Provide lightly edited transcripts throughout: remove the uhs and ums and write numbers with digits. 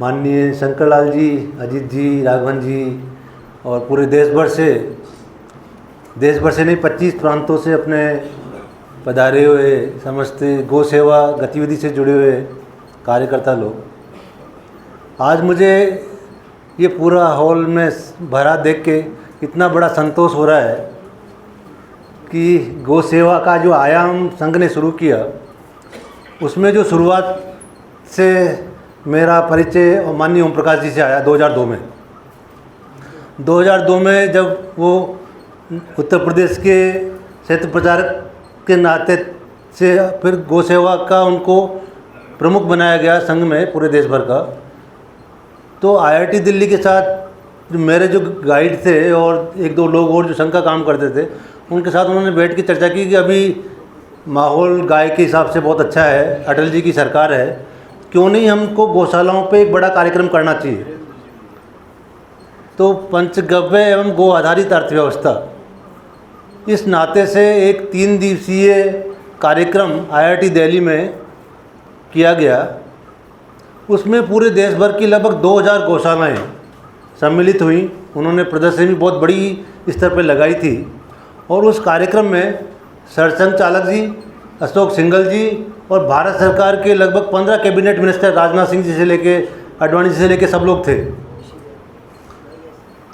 माननीय शंकर लाल जी, अजीत जी, राघवन जी और पूरे देश भर से नहीं 25 प्रांतों से अपने पधारे हुए समस्त गौ सेवा गतिविधि से जुड़े हुए कार्यकर्ता लोग, आज मुझे ये पूरा हॉल में भरा देख के इतना बड़ा संतोष हो रहा है कि गौ सेवा का जो आयाम संघ ने शुरू किया, उसमें जो शुरुआत से मेरा परिचय माननीय ओम प्रकाश जी से आया 2002 में। 2002 में जब वो उत्तर प्रदेश के क्षेत्र प्रचारक के नाते से फिर गौ सेवा का उनको प्रमुख बनाया गया संघ में पूरे देश भर का, तो IIT दिल्ली के साथ मेरे जो गाइड थे और एक दो लोग और जो संघ का काम करते थे, उनके साथ उन्होंने बैठ के चर्चा की कि अभी माहौल गाय के हिसाब से बहुत अच्छा है, अटल जी की सरकार है, क्यों नहीं हमको गौशालाओं पे एक बड़ा कार्यक्रम करना चाहिए। तो पंचगव्य एवं गो आधारित अर्थव्यवस्था, इस नाते से एक 3 दिवसीय कार्यक्रम IIT दिल्ली में किया गया। उसमें पूरे देश भर की लगभग 2000 गौशालाएँ सम्मिलित हुई। उन्होंने प्रदर्शनी भी बहुत बड़ी स्तर पर लगाई थी और उस कार्यक्रम में सरसंघ चालक जी, अशोक सिंघल जी और भारत सरकार के लगभग 15 कैबिनेट मिनिस्टर, राजनाथ सिंह जी से लेके आडवाणी जी से लेके सब लोग थे।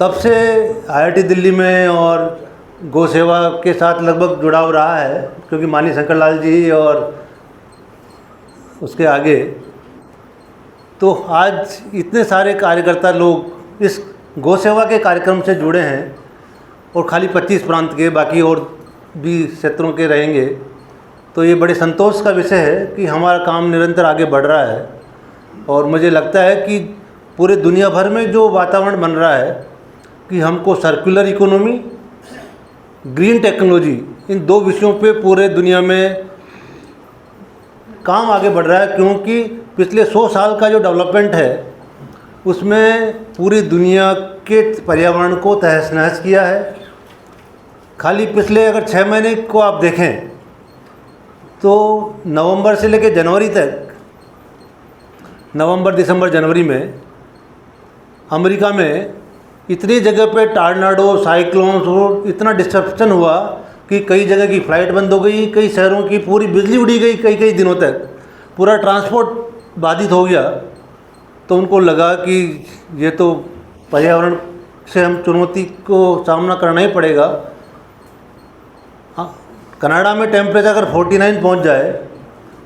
तब से IIT दिल्ली में और गौ सेवा के साथ लगभग जुड़ाव रहा है, क्योंकि माननीय शंकर लाल जी और उसके आगे तो आज इतने सारे कार्यकर्ता लोग इस गौ सेवा के कार्यक्रम से जुड़े हैं और खाली 25 प्रांत के, बाकी और भी क्षेत्रों के रहेंगे। तो ये बड़े संतोष का विषय है कि हमारा काम निरंतर आगे बढ़ रहा है और मुझे लगता है कि पूरे दुनिया भर में जो वातावरण बन रहा है कि हमको सर्कुलर इकोनॉमी, ग्रीन टेक्नोलॉजी, इन 2 विषयों पे पूरे दुनिया में काम आगे बढ़ रहा है, क्योंकि पिछले 100 साल का जो डेवलपमेंट है उसमें पूरी दुनिया के पर्यावरण को तहस नहस किया है। खाली पिछले अगर 6 महीने को आप देखें तो नवंबर से लेकर जनवरी तक, नवंबर, दिसंबर, जनवरी में अमेरिका में इतनी जगह पे टॉर्नाडो, साइक्लोन्स और इतना डिस्ट्रप्शन हुआ कि कई जगह की फ़्लाइट बंद हो गई, कई शहरों की पूरी बिजली उड़ी गई, कई दिनों तक पूरा ट्रांसपोर्ट बाधित हो गया। तो उनको लगा कि ये तो पर्यावरण से हम चुनौती को सामना करना ही पड़ेगा। कनाडा में टेम्परेचर अगर 49 पहुंच जाए,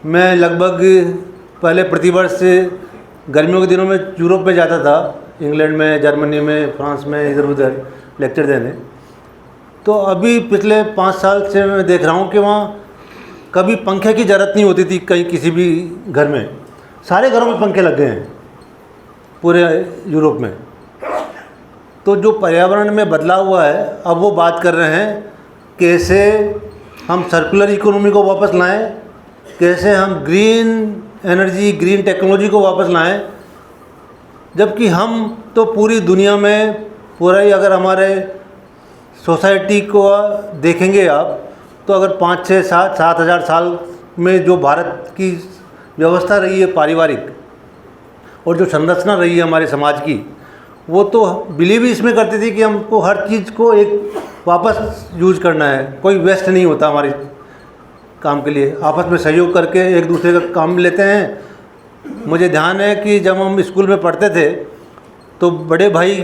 मैं लगभग पहले प्रतिवर्ष गर्मियों के दिनों में यूरोप में जाता था, इंग्लैंड में, जर्मनी में, फ्रांस में, इधर उधर लेक्चर देने। तो अभी पिछले 5 साल से मैं देख रहा हूँ कि वहाँ कभी पंखे की ज़रूरत नहीं होती थी कहीं किसी भी घर में, सारे घरों में पंखे लग गए हैं पूरे यूरोप में। तो जो पर्यावरण में बदलाव हुआ है, अब वो बात कर रहे हैं कैसे हम सर्कुलर इकोनॉमी को वापस लाएं, कैसे हम ग्रीन एनर्जी, ग्रीन टेक्नोलॉजी को वापस लाएं। जबकि हम तो पूरी दुनिया में पूरा ही, अगर हमारे सोसाइटी को देखेंगे आप, तो अगर 5, 6, 7 हज़ार साल में जो भारत की व्यवस्था रही है पारिवारिक, और जो संरचना रही है हमारे समाज की, वो तो बिलीव ही इसमें करती थी कि हमको हर चीज़ को एक वापस यूज करना है, कोई वेस्ट नहीं होता हमारे काम के लिए, आपस में सहयोग करके एक दूसरे का काम लेते हैं। मुझे ध्यान है कि जब हम स्कूल में पढ़ते थे तो बड़े भाई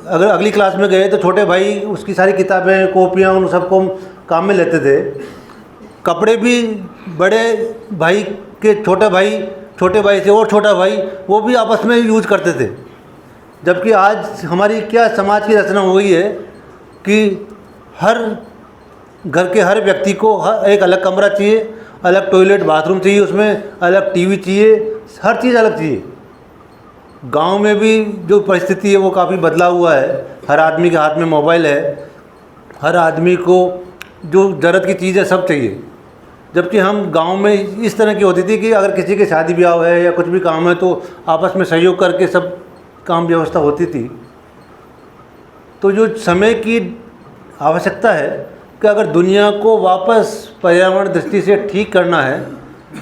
अगर अगली क्लास में गए तो छोटे भाई उसकी सारी किताबें, कॉपियाँ, उन सबको काम में लेते थे। कपड़े भी बड़े भाई के छोटे भाई से और छोटा भाई, वो भी आपस में यूज करते थे। जबकि आज हमारी क्या समाज की रचना हो गई है कि हर घर के हर व्यक्ति को एक अलग कमरा चाहिए, अलग टॉयलेट बाथरूम चाहिए, उसमें अलग टीवी चाहिए, हर चीज़ अलग चाहिए। गांव में भी जो परिस्थिति है वो काफ़ी बदलाव हुआ है, हर आदमी के हाथ में मोबाइल है, हर आदमी को जो ज़रूरत की चीज़ है सब चाहिए। जबकि हम गांव में इस तरह की होती थी कि अगर किसी के शादी ब्याह है या कुछ भी काम है तो आपस में सहयोग करके सब काम व्यवस्था होती थी। तो जो समय की आवश्यकता है कि अगर दुनिया को वापस पर्यावरण दृष्टि से ठीक करना है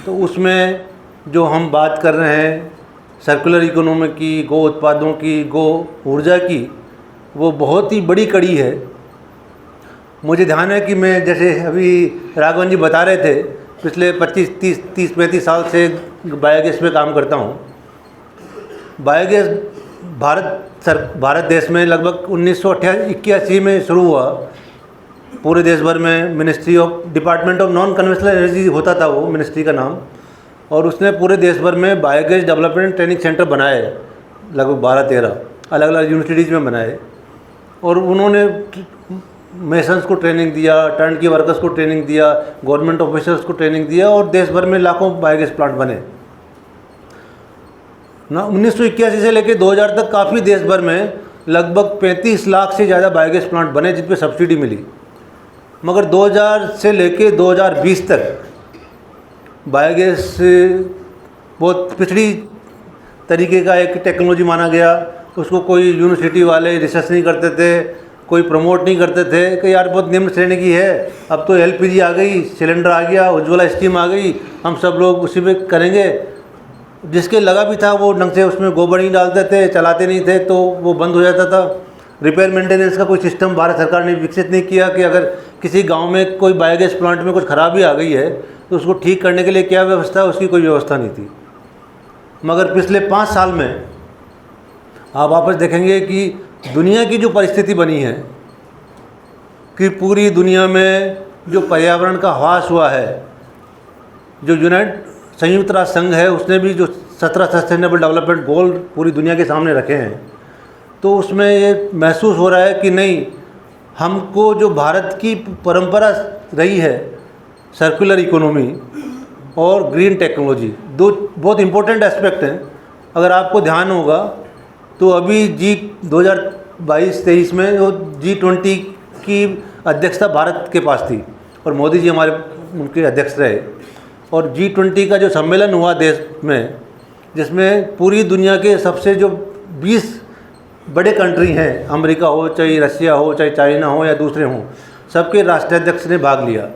तो उसमें जो हम बात कर रहे हैं सर्कुलर इकोनॉमी की, गो उत्पादों की, गो ऊर्जा की, वो बहुत ही बड़ी कड़ी है। मुझे ध्यान है कि मैं जैसे अभी राघवन जी बता रहे थे, पिछले 35 साल से बायोगैस पे काम करता हूँ। बायोगैस भारत देश में लगभग 1981 में शुरू हुआ। पूरे देश भर में ministry of department of non conventional energy होता था वो मिनिस्ट्री का नाम, और उसने पूरे देश भर में बायोगैस डेवलपमेंट ट्रेनिंग सेंटर बनाए, लगभग 12-13 अलग अलग यूनिवर्सिटीज़ में बनाए। और उन्होंने मेसन्स को ट्रेनिंग दिया, टर्न की वर्कर्स को ट्रेनिंग दिया, गवर्नमेंट ऑफिसर्स को ट्रेनिंग दिया, और देश भर में लाखों बायोगैस प्लांट बने ना। 1981 से लेकर 2000 तक काफ़ी देश भर में लगभग 35 लाख से ज़्यादा बायोगैस प्लांट बने जिन पे सब्सिडी मिली। मगर 2000 से लेकर 2020 तक बायोगैस बहुत पिछड़ी तरीके का एक टेक्नोलॉजी माना गया। उसको कोई यूनिवर्सिटी वाले रिसर्च नहीं करते थे, कोई प्रमोट नहीं करते थे कि यार बहुत निम्न श्रेणी की है, अब तो एलपीजी आ गई, सिलेंडर आ गया, उज्ज्वला स्कीम आ गई, हम सब लोग उसी में करेंगे। जिसके लगा भी था वो ढंग से उसमें गोबर नहीं डालते थे, चलाते नहीं थे, तो वो बंद हो जाता था। रिपेयर मेंटेनेंस का कोई सिस्टम भारत सरकार ने विकसित नहीं किया कि अगर किसी गांव में कोई बायोगैस प्लांट में कुछ खराबी आ गई है तो उसको ठीक करने के लिए क्या व्यवस्था है, उसकी कोई व्यवस्था नहीं थी। मगर पिछले 5 साल में आप वापस देखेंगे कि दुनिया की जो परिस्थिति बनी है कि पूरी दुनिया में जो पर्यावरण का ह्रास हुआ है, जो संयुक्त राष्ट्र संघ है उसने भी जो 17 सस्टेनेबल डेवलपमेंट गोल पूरी दुनिया के सामने रखे हैं, तो उसमें ये महसूस हो रहा है कि नहीं, हमको जो भारत की परंपरा रही है सर्कुलर इकोनॉमी और ग्रीन टेक्नोलॉजी, दो बहुत इम्पोर्टेंट एस्पेक्ट हैं। अगर आपको ध्यान होगा तो अभी 2022-23 में वो G20 की अध्यक्षता भारत के पास थी और मोदी जी हमारे उनके अध्यक्ष रहे। और G20 का जो सम्मेलन हुआ देश में, जिसमें पूरी दुनिया के सबसे जो 20 बड़े कंट्री हैं, अमेरिका हो, चाहे रशिया हो, चाहे चाइना हो या दूसरे हों, सबके राष्ट्राध्यक्ष ने भाग लिया।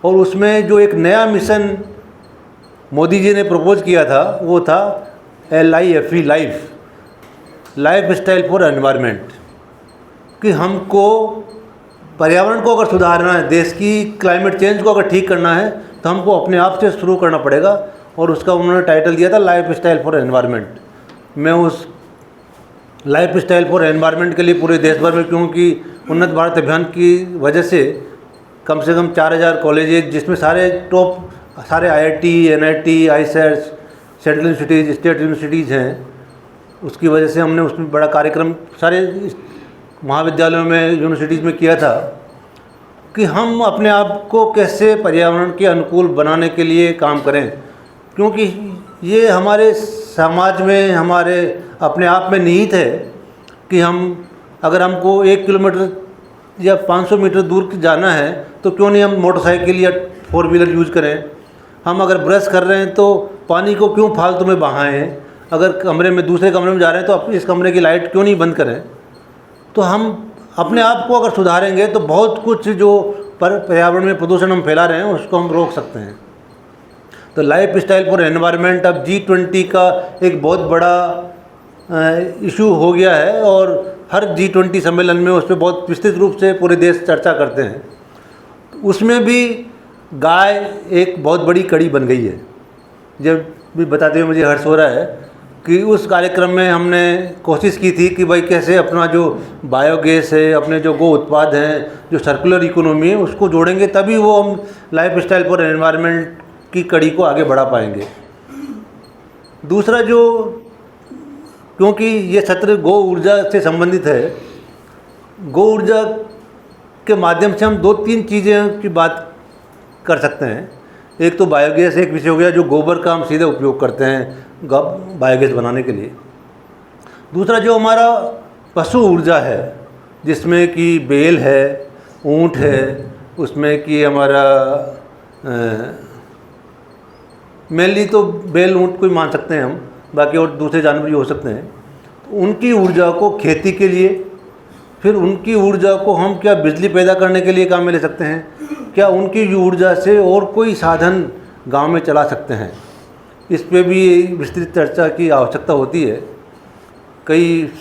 और उसमें जो एक नया मिशन मोदी जी ने प्रपोज किया था वो था LIFE, life style for environment, कि हमको पर्यावरण को अगर सुधारना है, देश की क्लाइमेट चेंज को अगर ठीक करना है, तो हमको अपने आप से शुरू करना पड़ेगा। और उसका उन्होंने टाइटल दिया था लाइफ स्टाइल फॉर एनवायरनमेंट। मैं उस लाइफ स्टाइल फॉर एनवायरनमेंट के लिए पूरे देश भर में, क्योंकि उन्नत भारत अभियान की वजह से कम 4000 कॉलेज, जिसमें सारे IIT, NIT, ISET, central universities, state universities हैं, उसकी वजह से हमने उसमें बड़ा कार्यक्रम सारे महाविद्यालयों में, यूनिवर्सिटीज़ में किया था कि हम अपने आप को कैसे पर्यावरण के अनुकूल बनाने के लिए काम करें। क्योंकि ये हमारे समाज में, हमारे अपने आप में निहित है कि अगर हमको 1 किलोमीटर या 500 मीटर दूर जाना है तो क्यों नहीं हम मोटरसाइकिल या 4 व्हीलर यूज़ करें। हम अगर ब्रश कर रहे हैं तो पानी को क्यों फालतू में बहाएं। अगर दूसरे कमरे में जा रहे हैं तो इस कमरे की लाइट क्यों नहीं बंद करें। तो हम अपने आप को अगर सुधारेंगे तो बहुत कुछ जो पर्यावरण में प्रदूषण हम फैला रहे हैं उसको हम रोक सकते हैं। तो लाइफ स्टाइल फॉर एनवायरनमेंट अब G20 का एक बहुत बड़ा इशू हो गया है और हर G20 सम्मेलन में उस पर बहुत विस्तृत रूप से पूरे देश चर्चा करते हैं। उसमें भी गाय एक बहुत बड़ी कड़ी बन गई है। जब भी बताते हुए मुझे हर्ष हो रहा है कि उस कार्यक्रम में हमने कोशिश की थी कि भाई कैसे अपना जो बायोगैस है, अपने जो गो उत्पाद हैं, जो सर्कुलर इकोनॉमी है, उसको जोड़ेंगे, तभी वो हम लाइफ स्टाइल फॉर एनवायरनमेंट की कड़ी को आगे बढ़ा पाएंगे। दूसरा क्योंकि ये सत्र गो ऊर्जा से संबंधित है, गो ऊर्जा के माध्यम से हम 2-3 चीज़ें की बात कर सकते हैं। एक तो बायोगैस एक विषय हो गया, जो गोबर का हम सीधे उपयोग करते हैं बायोगैस बनाने के लिए। दूसरा जो हमारा पशु ऊर्जा है, जिसमें कि बैल है, ऊँट है, उसमें कि हमारा मेनली तो बैल ऊँट को ही मान सकते हैं हम, बाकी और दूसरे जानवर भी हो सकते हैं। तो उनकी ऊर्जा को खेती के लिए, फिर उनकी ऊर्जा को हम क्या बिजली पैदा करने के लिए काम में ले सकते हैं, क्या उनकी ऊर्जा से और कोई साधन गांव में चला सकते हैं। इस पे भी विस्तृत चर्चा की आवश्यकता होती है। कई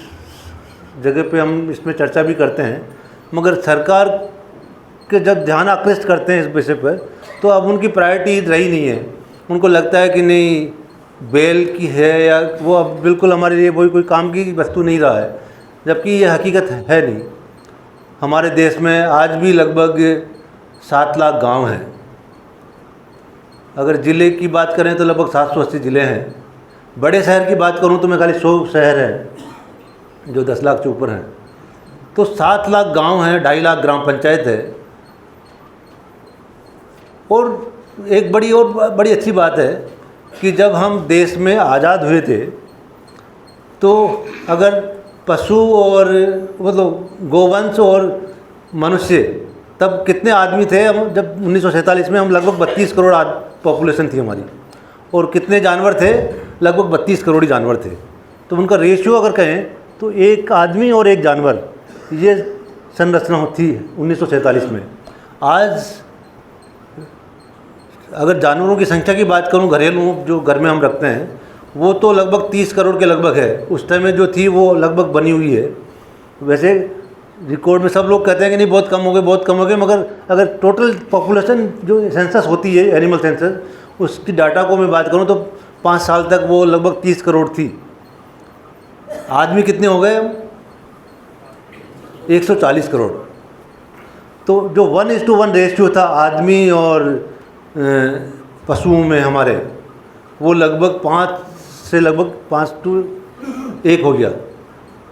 जगह पे हम इसमें चर्चा भी करते हैं, मगर सरकार के जब ध्यान आकृष्ट करते हैं इस विषय पर, तो अब उनकी प्रायोरिटी रही नहीं है। उनको लगता है कि नहीं, बेल की है या वो अब बिल्कुल हमारे लिए वही कोई काम की वस्तु नहीं रहा है, जबकि ये हकीकत है नहीं। हमारे देश में आज भी लगभग 7 लाख गांव हैं। अगर ज़िले की बात करें तो लगभग 780 ज़िले हैं। बड़े शहर की बात करूं तो मैं खाली 100 शहर हैं जो 10 लाख से ऊपर हैं। तो 7 लाख गांव हैं, 2.5 लाख ग्राम पंचायत है। और एक बड़ी अच्छी बात है कि जब हम देश में आज़ाद हुए थे तो अगर पशु और मतलब गोवंश और मनुष्य, तब कितने आदमी थे हम जब 1947 में, हम लगभग 32 करोड़ पॉपुलेशन थी हमारी, और कितने जानवर थे, लगभग 32 करोड़ ही जानवर थे। तो उनका रेशियो अगर कहें तो एक आदमी और एक जानवर, ये संरचना थी 1947 में। आज अगर जानवरों की संख्या की बात करूं, घरेलू जो घर में हम रखते हैं, वो तो लगभग 30 करोड़ के लगभग है। उस टाइम में जो थी वो लगभग बनी हुई है। वैसे रिकॉर्ड में सब लोग कहते हैं कि नहीं बहुत कम हो गए, बहुत कम हो गए, मगर अगर टोटल पॉपुलेशन जो सेंसस होती है, एनिमल सेंसस, उसकी डाटा को मैं बात करूं तो 5 साल तक वो लगभग 30 करोड़ थी। आदमी कितने हो गए? 140 करोड़। तो जो 1:1 रेशियो था आदमी और पशुओं में हमारे, वो लगभग 5:1 हो गया।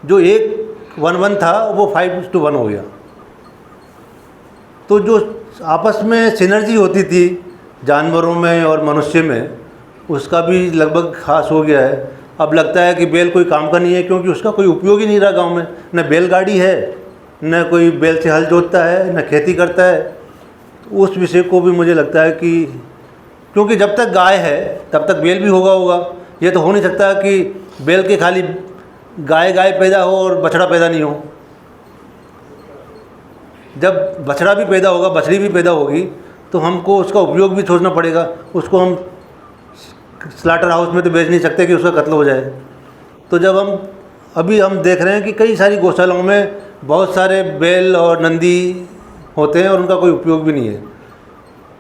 जो 1:1 था वो 5:1 हो गया। तो जो आपस में सिनर्जी होती थी जानवरों में और मनुष्य में, उसका भी लगभग खास हो गया है। अब लगता है कि बैल कोई काम का नहीं है, क्योंकि उसका कोई उपयोग ही नहीं रहा गांव में। न बैलगाड़ी है, न कोई बैल से हल जोतता है, न खेती करता है। उस विषय को भी मुझे लगता है कि क्योंकि जब तक गाय है तब तक बैल भी होगा। ये तो हो नहीं सकता कि बैल के खाली गाय पैदा हो और बछड़ा पैदा नहीं हो। जब बछड़ा भी पैदा होगा, बछड़ी भी पैदा होगी, तो हमको उसका उपयोग भी सोचना पड़ेगा। उसको हम स्लाटर हाउस में तो बेच नहीं सकते कि उसका कत्ल हो जाए। तो जब अभी हम देख रहे हैं कि कई सारी गौशालाओं में बहुत सारे बैल और नंदी होते हैं और उनका कोई उपयोग भी नहीं है।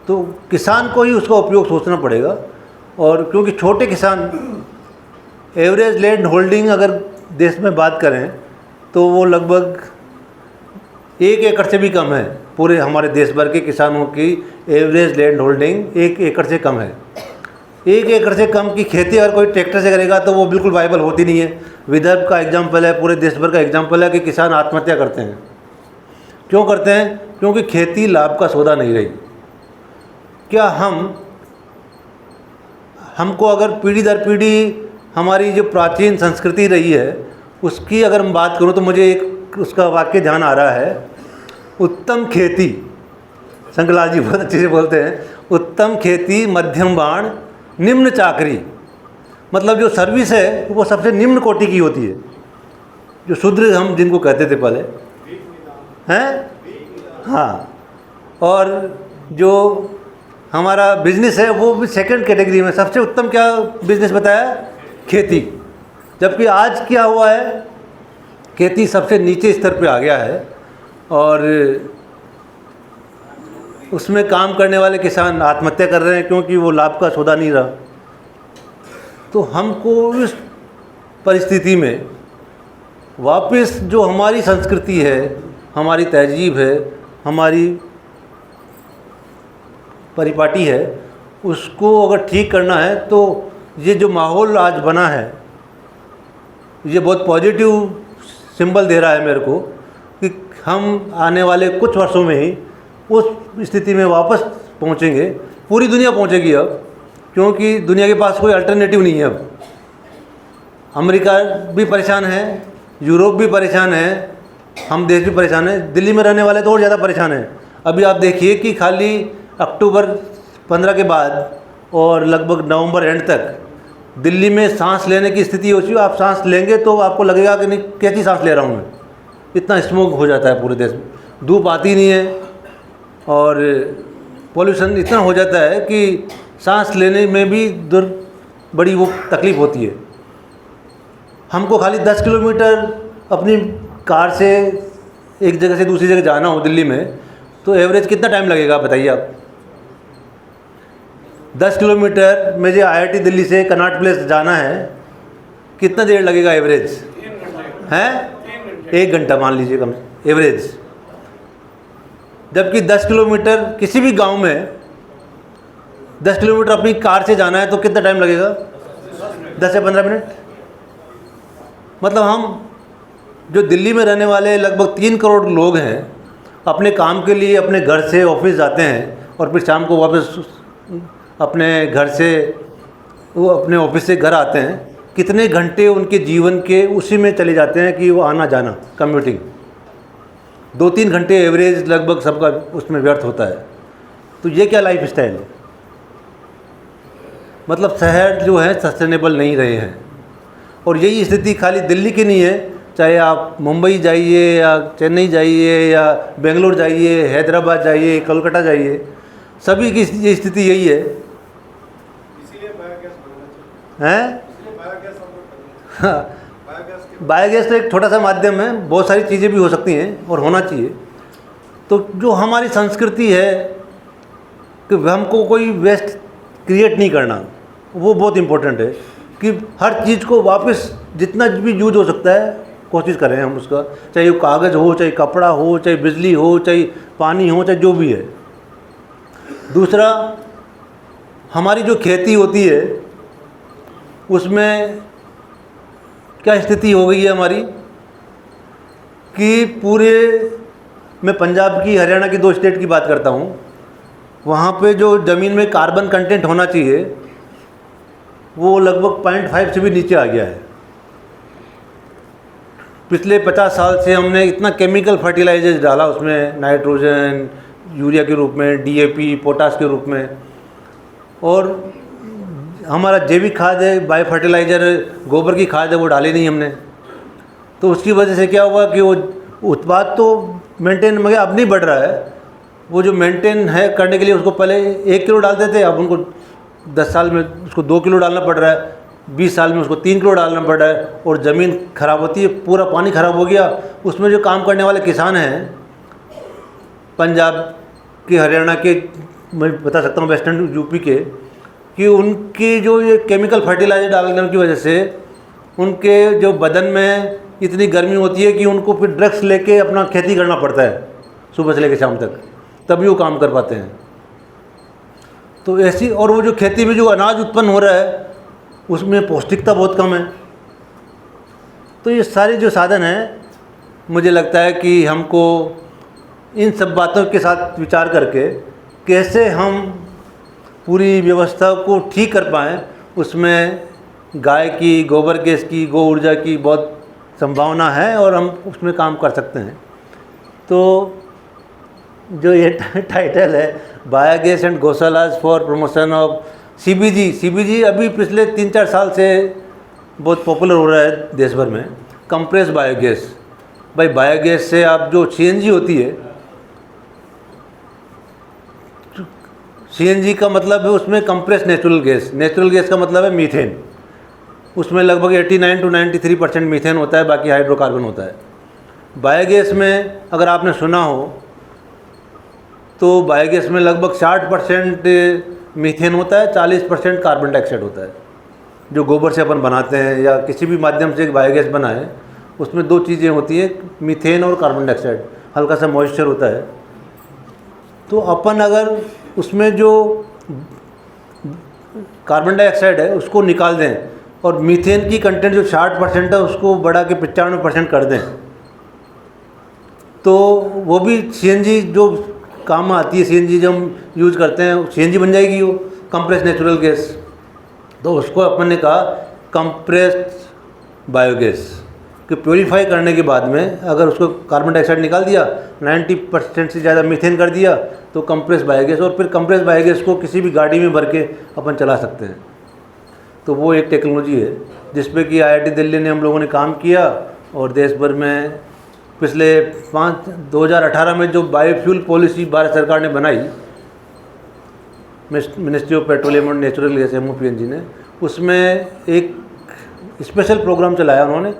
तो किसान को ही उसका उपयोग सोचना पड़ेगा। और क्योंकि छोटे किसान, एवरेज लैंड होल्डिंग अगर देश में बात करें तो वो लगभग 1 एकड़ से भी कम है। पूरे हमारे देश भर के किसानों की एवरेज लैंड होल्डिंग 1 एकड़ से कम है। 1 एकड़ से कम की खेती अगर कोई ट्रैक्टर से करेगा तो वो बिल्कुल वायबल होती नहीं है। विदर्भ का एग्जाम्पल है, पूरे देश भर का एग्जाम्पल है कि किसान आत्महत्या करते हैं। क्यों करते हैं? क्योंकि खेती लाभ का सौदा नहीं रही। क्या हमको अगर पीढ़ी दर पीढ़ी हमारी जो प्राचीन संस्कृति रही है उसकी अगर मैं बात करूं तो मुझे एक उसका वाक्य ध्यान आ रहा है, उत्तम खेती, शंकरलाल जी बहुत अच्छे से बोलते हैं, उत्तम खेती मध्यम बाण निम्न चाकरी। मतलब जो सर्विस है वो सबसे निम्न कोटि की होती है, जो शूद्र हम जिनको कहते थे पहले हैं। हाँ, और जो हमारा बिजनेस है वो भी सेकंड कैटेगरी में। सबसे उत्तम क्या बिजनेस बताया? खेती। जबकि आज क्या हुआ है, खेती सबसे नीचे स्तर पे आ गया है और उसमें काम करने वाले किसान आत्महत्या कर रहे हैं क्योंकि वो लाभ का सौदा नहीं रहा। तो हमको इस परिस्थिति में वापस जो हमारी संस्कृति है, हमारी तहजीब है, हमारी परिपाटी है, उसको अगर ठीक करना है तो ये जो माहौल आज बना है ये बहुत पॉजिटिव सिंबल दे रहा है मेरे को कि हम आने वाले कुछ वर्षों में ही उस स्थिति में वापस पहुंचेंगे। पूरी दुनिया पहुंचेगी अब, क्योंकि दुनिया के पास कोई अल्टरनेटिव नहीं है अब। अमेरिका भी परेशान है, यूरोप भी परेशान है, हम देश भी परेशान है, दिल्ली में रहने वाले तो और ज़्यादा परेशान हैं। अभी आप देखिए कि खाली अक्टूबर 15 के बाद और लगभग नवंबर एंड तक दिल्ली में सांस लेने की स्थिति होती है। आप सांस लेंगे तो आपको लगेगा कि नहीं कैसी सांस ले रहा हूँ मैं, इतना स्मोक हो जाता है पूरे देश में। धूप आती नहीं है और पॉल्यूशन इतना हो जाता है कि सांस लेने में भी बड़ी वो तकलीफ़ होती है। हमको खाली 10 किलोमीटर अपनी कार से एक जगह से दूसरी जगह जाना हो दिल्ली में, तो एवरेज कितना टाइम लगेगा बताइए आप? 10 किलोमीटर मुझे IIT दिल्ली से कनॉट प्लेस जाना है, कितना देर लगेगा एवरेज? हैं 1 घंटा मान लीजिए कम एवरेज। जबकि 10 किलोमीटर किसी भी गांव में 10 किलोमीटर अपनी कार से जाना है तो कितना टाइम लगेगा? 10 से 15 मिनट। मतलब हम जो दिल्ली में रहने वाले लगभग 3 करोड़ लोग हैं, अपने काम के लिए अपने घर से ऑफिस जाते हैं और फिर शाम को वापस अपने घर से वो अपने ऑफिस से घर आते हैं, कितने घंटे उनके जीवन के उसी में चले जाते हैं कि वो आना जाना कम्यूटिंग, 2-3 घंटे एवरेज लगभग सबका उसमें व्यर्थ होता है। तो ये क्या लाइफ स्टाइल है? मतलब शहर जो है सस्टेनेबल नहीं रहे हैं। और यही स्थिति खाली दिल्ली की नहीं है, चाहे आप मुंबई जाइए या चेन्नई जाइए या बेंगलोर जाइए, हैदराबाद जाइए, कोलकाता जाइए, सभी की ये स्थिति यही है। इसीलिए बायोगैस बनाना चाहिए। हैं? इसलिए बायोगैस हम लोग करना चाहिए। हाँ, बायोगैस तो एक छोटा सा माध्यम है, बहुत सारी चीज़ें भी हो सकती हैं और होना चाहिए। तो जो हमारी संस्कृति है कि हमको कोई वेस्ट क्रिएट नहीं करना, वो बहुत इम्पोर्टेंट है कि हर चीज़ को वापस जितना भी यूज हो सकता है कोशिश करें हम उसका, चाहे वो कागज़ हो, चाहे कपड़ा हो, चाहे बिजली हो, चाहे पानी हो, चाहे जो भी है। दूसरा, हमारी जो खेती होती है उसमें क्या स्थिति हो गई है हमारी कि पूरे, मैं पंजाब की हरियाणा की 2 स्टेट की बात करता हूँ, वहाँ पे जो ज़मीन में कार्बन कंटेंट होना चाहिए वो लगभग 0.5 से भी नीचे आ गया है। पिछले 50 साल से हमने इतना केमिकल फर्टिलाइजर डाला उसमें, नाइट्रोजन, यूरिया के रूप में, DAP, पोटास के रूप में, और हमारा जैविक खाद है, बायो फर्टिलाइज़र, गोबर की खाद है, वो डाली नहीं हमने। तो उसकी वजह से क्या हुआ कि वो उत्पाद तो मेंटेन मगर अब नहीं बढ़ रहा है। वो जो मेंटेन है करने के लिए उसको पहले 1 किलो डालते थे, अब उनको 10 साल में उसको 2 किलो डालना पड़ रहा है, 20 साल में उसको 3 किलो डालना पड़ रहा है, और ज़मीन ख़राब होती है, पूरा पानी ख़राब हो गया। उसमें जो काम करने वाले किसान हैं पंजाब के, हरियाणा के, मैं बता सकता हूँ वेस्टर्न यूपी के, कि उनकी जो ये केमिकल फर्टिलाइजर डालने की वजह से उनके जो बदन में इतनी गर्मी होती है कि उनको फिर ड्रग्स लेके अपना खेती करना पड़ता है सुबह से लेकर शाम तक, तभी वो काम कर पाते हैं। तो ऐसी, और वो जो खेती में जो अनाज उत्पन्न हो रहा है उसमें पौष्टिकता बहुत कम है। तो ये सारे जो साधन हैं, मुझे लगता है कि हमको इन सब बातों के साथ विचार करके कैसे हम पूरी व्यवस्था को ठीक कर पाएँ, उसमें गाय की, गोबर गैस की, गौ ऊर्जा की बहुत संभावना है और हम उसमें काम कर सकते हैं। तो जो ये टाइटल है biogas and gaushalas for promotion of CBG अभी पिछले 3-4 साल से बहुत पॉपुलर हो रहा है देश भर में। कंप्रेस बायोगैस, भाई बायोगैस से आप जो CNG होती है, CNG का मतलब है उसमें कंप्रेस नेचुरल गैस का मतलब है मीथेन। उसमें लगभग 89 to 93% मीथेन होता है, बाकी हाइड्रोकार्बन होता है। बायोगैस में अगर आपने सुना हो तो बायोगैस में लगभग 60% मीथेन होता है, 40% कार्बन डाइऑक्साइड होता है। जो गोबर से अपन बनाते हैं या किसी भी माध्यम से बायोगैस बनाए, उसमें 2 चीज़ें होती हैं, मीथेन और कार्बन डाइऑक्साइड, हल्का सा मॉइस्चर होता है। तो अपन अगर उसमें जो कार्बन डाइऑक्साइड है उसको निकाल दें और मीथेन की कंटेंट जो 60% है उसको बढ़ा के 95% कर दें, तो वो भी CNG जो काम आती है, CNG जो हम यूज़ करते हैं, CNG बन जाएगी वो कंप्रेस नेचुरल गैस। तो उसको अपन ने कहा कंप्रेस्ड बायोगैस, कि प्योरीफाई करने के बाद में अगर उसको कार्बन डाइऑक्साइड निकाल दिया, 90% से ज़्यादा मीथेन कर दिया, तो कंप्रेस बायोगैस, और फिर कंप्रेस बायोगैस को किसी भी गाड़ी में भर के अपन चला सकते हैं। तो वो एक टेक्नोलॉजी है जिस पे कि IIT दिल्ली ने हम लोगों ने काम किया, और देश भर में पिछले 2018 में जो बायोफ्यूल पॉलिसी भारत सरकार ने बनाई, मिनिस्ट्री ऑफ पेट्रोलियम और नेचुरल गैस MOPNG ने, उसमें एक स्पेशल प्रोग्राम चलाया उन्होंने,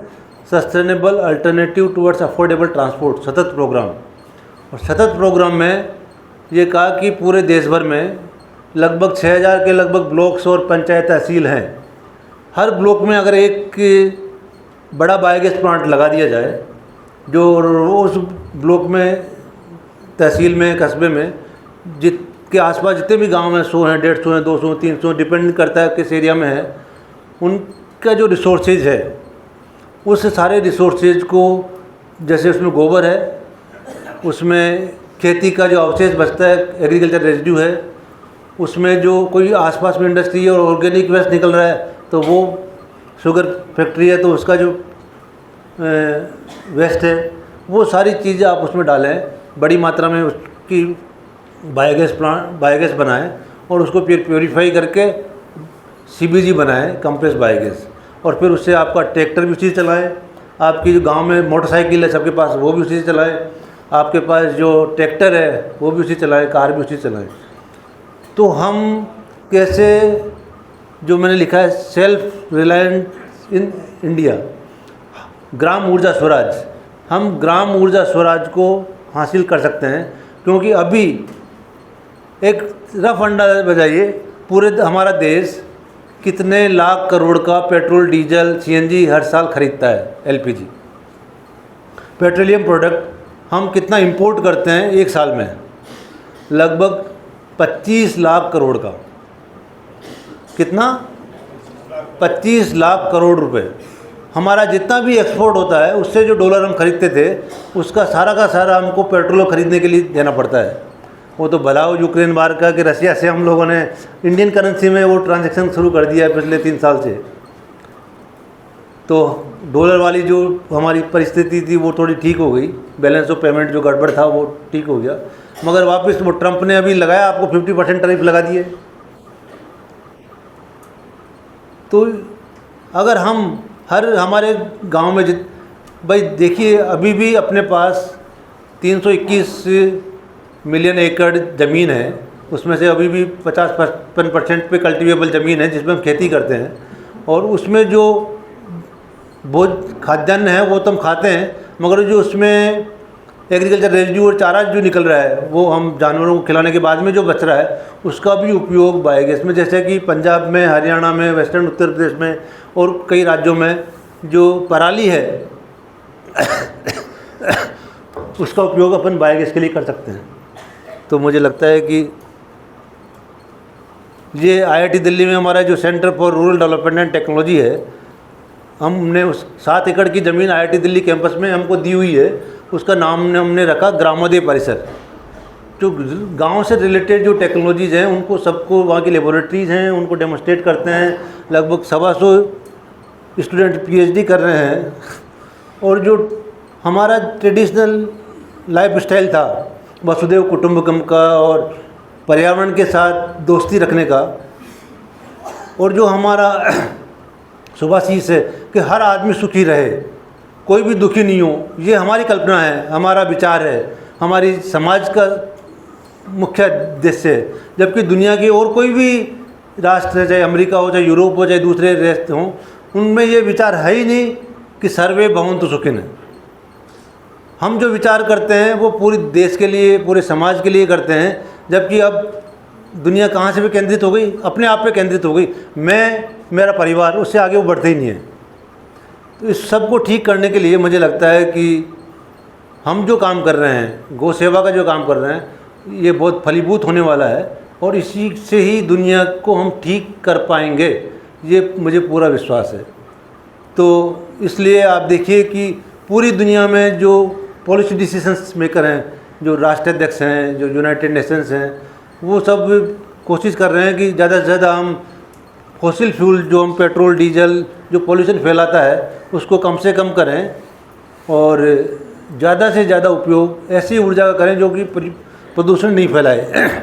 sustainable alternative towards affordable transport, सतत प्रोग्राम। और सतत प्रोग्राम में ये कहा कि पूरे देश भर में लगभग 6000 के लगभग ब्लॉक्स और पंचायत तहसील हैं। हर ब्लॉक में अगर एक बड़ा बायोगैस प्लांट लगा दिया जाए, जो उस ब्लॉक में, तहसील में, कस्बे में के आसपास जितने भी गांव हैं, 100 हैं, 150 हैं, 200, 300, डिपेंड करता है किस एरिया में है, उनका जो रिसोर्सेज है, उस सारे रिसोर्सेज को, जैसे उसमें गोबर है, उसमें खेती का जो अवशेष बचता है, एग्रीकल्चर रेजिड्यू है, उसमें जो कोई आसपास में इंडस्ट्री है और ऑर्गेनिक वेस्ट निकल रहा है, तो वो शुगर फैक्ट्री है तो उसका जो वेस्ट है, वो सारी चीज़ें आप उसमें डालें, बड़ी मात्रा में उसकी बायोगैस बनाएं और उसको प्योरीफाई करके CBG बनाएं, कंप्रेस बायोगैस। और फिर उससे आपका ट्रैक्टर भी उसी से चलाएं, आपकी जो गांव में मोटरसाइकिल है सबके पास, वो भी उसी से चलाएं, आपके पास जो ट्रैक्टर है वो भी उसी से चलाएं, कार भी उसी से चलाएं। तो हम कैसे, जो मैंने लिखा है सेल्फ रिलायंट इन इंडिया, ग्राम ऊर्जा स्वराज, हम ग्राम ऊर्जा स्वराज को हासिल कर सकते हैं। क्योंकि अभी एक रफ अंदाजा बजाइए, पूरे हमारा देश कितने लाख करोड़ का पेट्रोल, डीजल, CNG हर साल खरीदता है, LPG पेट्रोलियम प्रोडक्ट हम कितना इंपोर्ट करते हैं एक साल में, लगभग 25 लाख करोड़ का। कितना? 25 लाख करोड़ रुपए। हमारा जितना भी एक्सपोर्ट होता है, उससे जो डॉलर हम खरीदते थे, उसका सारा का सारा हमको पेट्रोल खरीदने के लिए देना पड़ता है। वो तो भला हो यूक्रेन वार का कि रसिया से हम लोगों ने इंडियन करेंसी में वो ट्रांजैक्शन शुरू कर दिया है पिछले 3 साल से। तो डॉलर वाली जो हमारी परिस्थिति थी वो थोड़ी ठीक हो गई, बैलेंस ऑफ पेमेंट जो गड़बड़ था वो ठीक हो गया। मगर वापस वो ट्रंप ने अभी लगाया, आपको 50% टैरिफ लगा दिए। तो अगर हम हमारे गांव में भाई देखिए, अभी भी अपने पास 321 मिलियन एकड़ ज़मीन है, उसमें से अभी भी 50-55% पे कल्टीवेबल ज़मीन है जिसमें हम खेती करते हैं। और उसमें जो बहुत खाद्यान्न है वो तो हम खाते हैं, मगर जो उसमें एग्रीकल्चर रेजिड्यू और चारा जो निकल रहा है, वो हम जानवरों को खिलाने के बाद में जो बच रहा है, उसका भी उपयोग बायोगैस में, जैसे कि पंजाब में, हरियाणा में, वेस्टर्न उत्तर प्रदेश में और कई राज्यों में जो पराली है उसका उपयोग अपन बायोगैस के लिए कर सकते हैं। तो मुझे लगता है कि ये IIT दिल्ली में हमारा जो centre for rural development and technology है, हमने उस 7 एकड़ की ज़मीन IIT दिल्ली कैंपस में हमको दी हुई है, उसका नाम हमने रखा ग्रामोदय परिसर। जो गांव से रिलेटेड जो टेक्नोलॉजीज़ हैं, उनको सबको, वहाँ की लेबोरेटरीज़ हैं, उनको डेमोस्ट्रेट करते हैं। लगभग 125 स्टूडेंट PhD कर रहे हैं। और जो हमारा ट्रेडिशनल लाइफ स्टाइल था, वसुधैव कुटुंबकम का और पर्यावरण के साथ दोस्ती रखने का, और जो हमारा सुभाषिस है कि हर आदमी सुखी रहे, कोई भी दुखी नहीं हो, ये हमारी कल्पना है, हमारा विचार है, हमारी समाज का मुख्य उद्देश्य है। जबकि दुनिया के और कोई भी राष्ट्र है, चाहे अमेरिका हो, चाहे यूरोप हो, चाहे दूसरे राष्ट्र हों, उनमें ये विचार है ही नहीं कि सर्वे भवन्तु सुखिनः। हम जो विचार करते हैं वो पूरे देश के लिए, पूरे समाज के लिए करते हैं। जबकि अब दुनिया कहाँ से भी केंद्रित हो गई, अपने आप पे केंद्रित हो गई, मैं, मेरा परिवार, उससे आगे वो बढ़ते ही नहीं है। तो इस सब को ठीक करने के लिए मुझे लगता है कि हम जो काम कर रहे हैं, गौ सेवा का जो काम कर रहे हैं, ये बहुत फलीभूत होने वाला है और इसी से ही दुनिया को हम ठीक कर पाएंगे, ये मुझे पूरा विश्वास है। तो इसलिए आप देखिए कि पूरी दुनिया में जो पॉलिसी डिसीजंस मेकर हैं, जो राष्ट्राध्यक्ष हैं, जो यूनाइटेड नेशंस हैं, वो सब कोशिश कर रहे हैं कि ज़्यादा से ज़्यादा हम फॉसिल फ्यूल, जो हम पेट्रोल, डीजल, जो पॉल्यूशन फैलाता है, उसको कम से कम करें और ज़्यादा से ज़्यादा उपयोग ऐसी ऊर्जा का करें जो कि प्रदूषण नहीं फैलाए।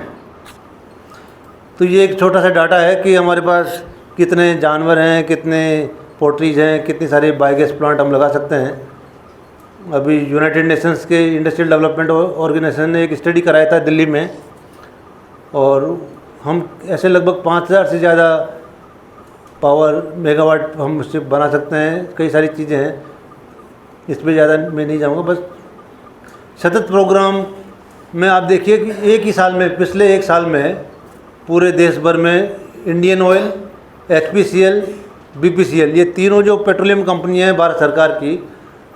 तो ये एक छोटा सा डाटा है कि हमारे पास कितने जानवर हैं, कितने पोल्ट्रीज हैं, कितने सारे बायोगैस प्लांट हम लगा सकते हैं। अभी यूनाइटेड नेशंस के इंडस्ट्रियल डेवलपमेंट ऑर्गेनाइजेशन ने एक स्टडी कराया था दिल्ली में, और हम ऐसे लगभग 5000 से ज़्यादा पावर मेगावाट हम उससे बना सकते हैं, कई सारी चीज़ें हैं, इस पर ज़्यादा मैं नहीं जाऊँगा। बस सतत प्रोग्राम में आप देखिए कि एक ही साल में, पिछले एक साल में पूरे देश भर में इंडियन ऑयल, HPCL, BPCL, ये तीनों जो पेट्रोलियम कंपनियां हैं भारत सरकार की,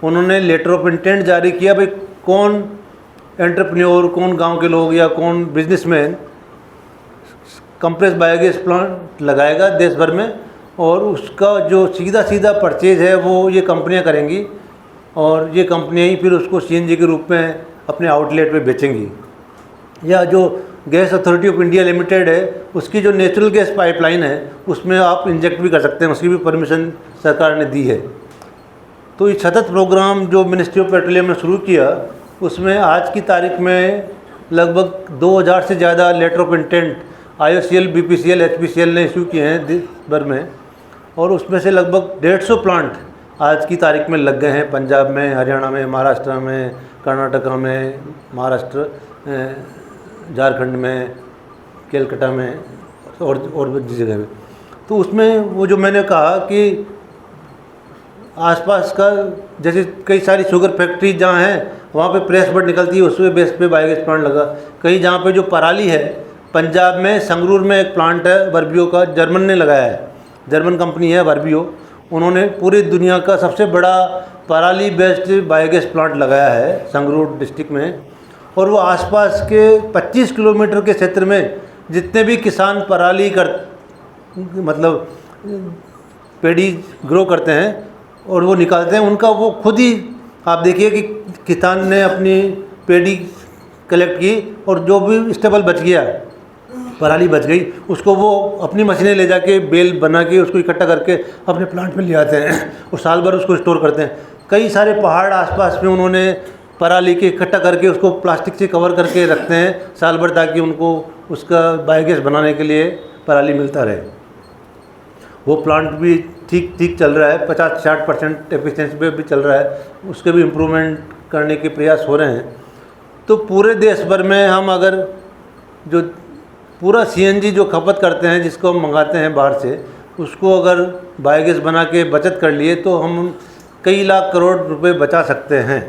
उन्होंने लेटर ऑफ इंटेंट जारी किया भाई कौन एंटरप्रेन्योर, कौन गांव के लोग या कौन बिजनेसमैन कंप्रेस बायोगैस प्लांट लगाएगा देश भर में, और उसका जो सीधा सीधा परचेज है वो ये कंपनियां करेंगी, और ये कंपनियां ही फिर उसको CNG के रूप में अपने आउटलेट पे बेचेंगी। या जो gas authority of India limited है, उसकी जो नेचुरल गैस पाइपलाइन है उसमें आप इंजेक्ट भी कर सकते हैं, उसकी भी परमिशन सरकार ने दी है। तो ये सतत प्रोग्राम जो मिनिस्ट्री ऑफ पेट्रोलियम ने शुरू किया, उसमें आज की तारीख में लगभग 2000 से ज़्यादा letter of intent IOCL, BPCL, HPCL ने इशू किए हैं देश भर में, और उसमें से लगभग 150 प्लांट आज की तारीख में लग गए हैं पंजाब में, हरियाणा में, महाराष्ट्र में, कर्नाटका में, महाराष्ट्र, झारखंड में, कलकत्ता में और भी जगह में। तो उसमें वो जो मैंने कहा कि आसपास का जैसे कई सारी शुगर फैक्ट्री जहाँ हैं वहाँ पे प्रेस बड निकलती है, उसके बेस पे बायोगैस प्लांट लगा। कहीं जहाँ पे जो पराली है, पंजाब में संगरूर में एक प्लांट है वर्बियो का, जर्मन ने लगाया है, जर्मन कंपनी है वर्बियो, उन्होंने पूरी दुनिया का सबसे बड़ा पराली बेस्ड बायोगैस प्लांट लगाया है संगरूर डिस्ट्रिक्ट में। और वो आसपास के 25 किलोमीटर के क्षेत्र में जितने भी किसान पराली मतलब पेड़ी ग्रो करते हैं और वो निकालते हैं, उनका वो खुद ही आप देखिए कि किसान ने अपनी पेड़ी कलेक्ट की और जो भी स्टेबल बच गया, पराली बच गई, उसको वो अपनी मशीनें ले जाके बेल बना के उसको इकट्ठा करके अपने प्लांट में ले आते हैं और साल भर उसको स्टोर करते हैं। कई सारे पहाड़ आसपास में उन्होंने पराली के इकट्ठा करके उसको प्लास्टिक से कवर करके रखते हैं साल भर, ताकि उनको उसका बायोगैस बनाने के लिए पराली मिलता रहे। वो प्लांट भी ठीक चल रहा है, 50-60% एफिशिएंसी पे भी चल रहा है, उसके भी इम्प्रूवमेंट करने के प्रयास हो रहे हैं। तो पूरे देश भर में हम अगर जो पूरा CNG जो खपत करते हैं, जिसको हम मंगाते हैं बाहर से, उसको अगर बायोगैस बना के बचत कर लिए तो हम कई लाख करोड़ रुपए बचा सकते हैं।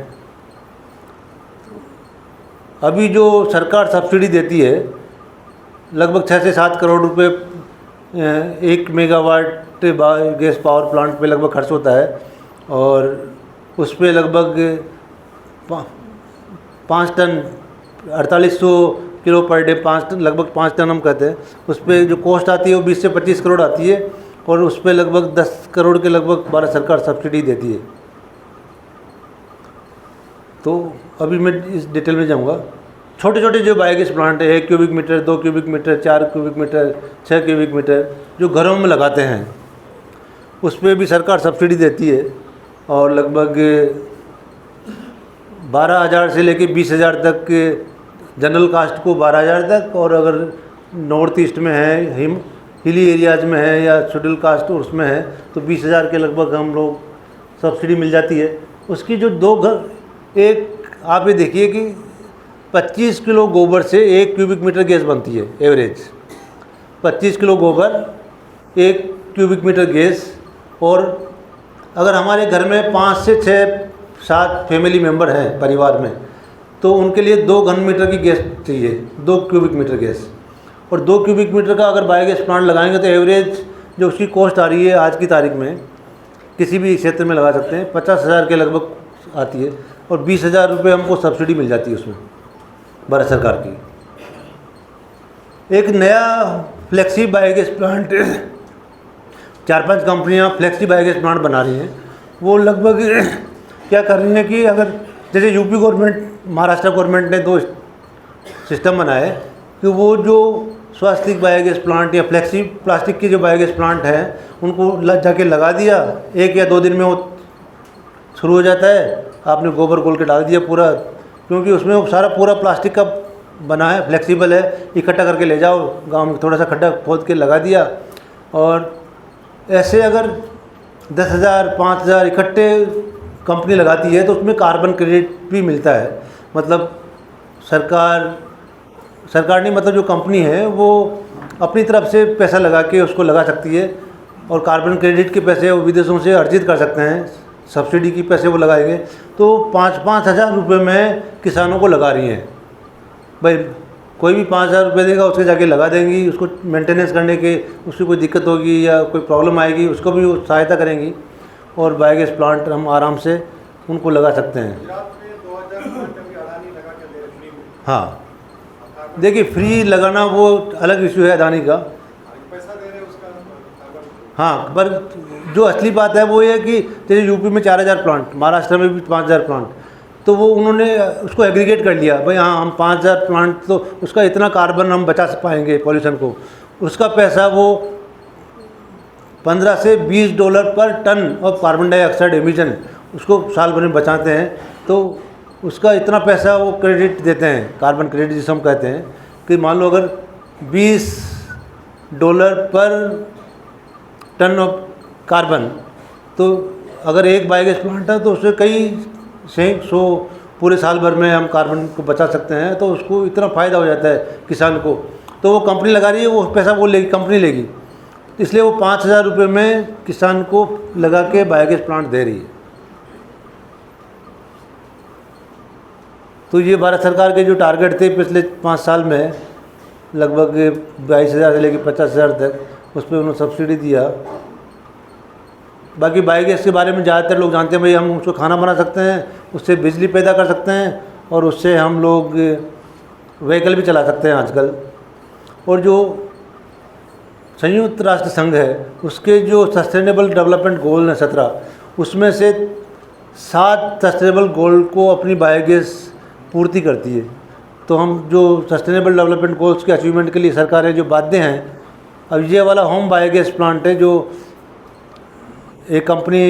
अभी जो सरकार सब्सिडी देती है लगभग 6 से 7 करोड़ रुपए 1 मेगावाट बायोगैस पावर प्लांट पे लगभग खर्च होता है, और उस पे लगभग 5 ton 4800 kilo per day, 5 ton, लगभग 5 टन हम कहते हैं। उस पर जो कॉस्ट आती है वो 20 से 25 करोड़ आती है, और उस पर लगभग 10 करोड़ के लगभग भारत सरकार सब्सिडी देती है। तो अभी मैं इस डिटेल में जाऊंगा। छोटे छोटे जो बायोगैस प्लांट है, 1 cubic metre, 2 cubic metre, 4 cubic metre, 6 cubic metre, जो घरों में लगाते हैं, उस पर भी सरकार सब्सिडी देती है, और लगभग 12,000 से लेके 20,000 तक के जनरल कास्ट को 12,000 तक, और अगर नॉर्थ ईस्ट में है, हिली एरियाज़ में है या शेड्यूल कास्ट उसमें है तो 20,000 के लगभग हम लोग सब्सिडी मिल जाती है। उसकी जो 2 घर, एक आप ये देखिए कि 25 किलो गोबर से 1 क्यूबिक मीटर गैस बनती है एवरेज। 25 किलो गोबर, 1 क्यूबिक मीटर गैस। और अगर हमारे घर में 5 से 6-7 फैमिली मेम्बर हैं परिवार में, तो उनके लिए 2 घन मीटर की गैस चाहिए, 2 क्यूबिक मीटर गैस। और 2 क्यूबिक मीटर का अगर बायोगैस प्लांट लगाएंगे तो एवरेज जो उसकी कॉस्ट आ रही है आज की तारीख में, किसी भी क्षेत्र में लगा सकते हैं, 50,000 के लगभग आती है, और 20,000 रुपये हमको सब्सिडी मिल जाती है उसमें भारत सरकार की। एक नया फ्लेक्सी बायोगैस प्लांट 4-5 कंपनियां फ्लेक्सी बायोगैस प्लांट बना रही हैं। वो लगभग क्या कर रही हैं कि अगर जैसे यूपी गवर्नमेंट, महाराष्ट्र गवर्नमेंट ने 2 सिस्टम बनाए कि वो जो स्वास्थ्य बायोगैस प्लांट या फ्लेक्सी प्लास्टिक के जो बायोगैस प्लांट हैं उनको जाके लगा दिया, 1 या 2 दिन में वो शुरू हो जाता है। आपने गोबर खोल के डाल दिया पूरा, क्योंकि उसमें वो सारा पूरा प्लास्टिक का बना है, फ्लेक्सिबल है, इकट्ठा करके ले जाओ गांव में, थोड़ा सा खड्डा खोद के लगा दिया। और ऐसे अगर 10,000 5,000 इकट्ठे कंपनी लगाती है तो उसमें कार्बन क्रेडिट भी मिलता है। मतलब सरकार नहीं, मतलब जो कंपनी है वो अपनी तरफ से पैसा लगा के उसको लगा सकती है, और कार्बन क्रेडिट के पैसे वो विदेशों से अर्जित कर सकते हैं, सब्सिडी की पैसे वो लगाएंगे, तो 5-5 हज़ार रुपये में किसानों को लगा रही हैं। भाई कोई भी 5,000 रुपये देगा, उसके जाके लगा देंगी, उसको मेंटेनेंस करने के, उसकी कोई दिक्कत होगी या कोई प्रॉब्लम आएगी उसको भी वो सहायता करेंगी, और बायोगैस प्लांट हम आराम से उनको लगा सकते हैं। गुजरात में 2000 प्लांट अभी अडानी लगा के दे रहे फ्री में। हाँ, देखिए फ्री लगाना वो अलग इशू है अदानी का, पैसा दे रहे उसका कार्बन। हाँ, पर जो असली बात है वो ये है कि जैसे यूपी में 4,000 प्लांट, महाराष्ट्र में भी 5,000 प्लांट, तो वो उन्होंने उसको एग्रीगेट कर लिया, भाई हाँ हम 5,000 प्लांट, तो उसका इतना कार्बन हम बचा पाएंगे पॉल्यूशन को, उसका पैसा वो 15 से $20 पर ton of carbon dioxide emission उसको साल भर में बचाते हैं, तो उसका इतना पैसा वो क्रेडिट देते हैं, कार्बन क्रेडिट जिसे हम कहते हैं, कि मान लो अगर $20 पर टन ऑफ कार्बन, तो अगर एक बायोगैस प्लांट है तो उससे कई 100 पूरे साल भर में हम कार्बन को बचा सकते हैं, तो उसको इतना फ़ायदा हो जाता है किसान को, तो वो कंपनी लगा रही है, वो पैसा वो लेगी, कंपनी लेगी, इसलिए वो 5,000 रुपये में किसान को लगा के बायोगैस प्लांट दे रही है। तो ये भारत सरकार के जो टारगेट थे पिछले 5 साल में, लगभग 22,000 से लेकर 50,000 तक, उस पर उन्होंने सब्सिडी दिया। बाकी बायोगैस के बारे में ज़्यादातर लोग जानते हैं, भाई हम उसको खाना बना सकते हैं, उससे बिजली पैदा कर सकते हैं, और उससे हम लोग व्हीकल भी चला सकते हैं आजकल। और जो संयुक्त राष्ट्र संघ है उसके जो सस्टेनेबल डेवलपमेंट गोल हैं 17, उसमें से 7 सस्टेनेबल गोल को अपनी बायोगैस पूर्ति करती है। तो हम जो सस्टेनेबल डेवलपमेंट गोल्स के अचीवमेंट के लिए सरकारें जो बाध्य हैं, अब ये वाला होम बायोगैस प्लांट है जो एक कंपनी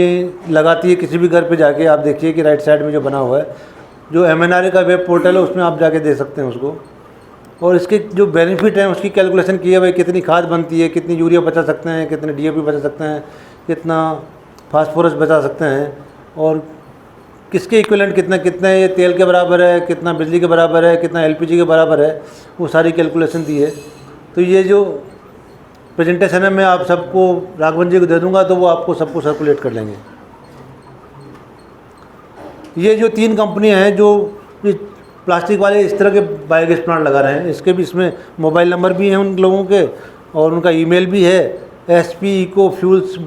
लगाती है किसी भी घर पे जाके, आप देखिए कि राइट साइड में जो बना हुआ है, जो MNRE का वेब पोर्टल है उसमें आप जाके देख सकते हैं उसको, और इसके जो बेनिफिट हैं उसकी कैलकुलेशन की है, भाई कितनी खाद बनती है, कितनी यूरिया बचा सकते हैं, कितने DAP बचा सकते हैं, कितना फास्फोरस बचा सकते हैं, और किसके इक्विवेलेंट कितना कितना ये तेल के बराबर है, कितना बिजली के बराबर है, कितना LPG के बराबर है, वो सारी कैलकुलेशन दी है। तो ये जो प्रेजेंटेशन है मैं आप सबको राघवन जी को दे दूंगा, तो वो आपको सबको सर्कुलेट कर लेंगे। ये जो 3 कंपनियां हैं जो प्लास्टिक वाले इस तरह के बायोगैस प्लांट लगा रहे हैं, इसके भी इसमें मोबाइल नंबर भी हैं उन लोगों के, और उनका ईमेल भी है। SP इको फ्यूल्स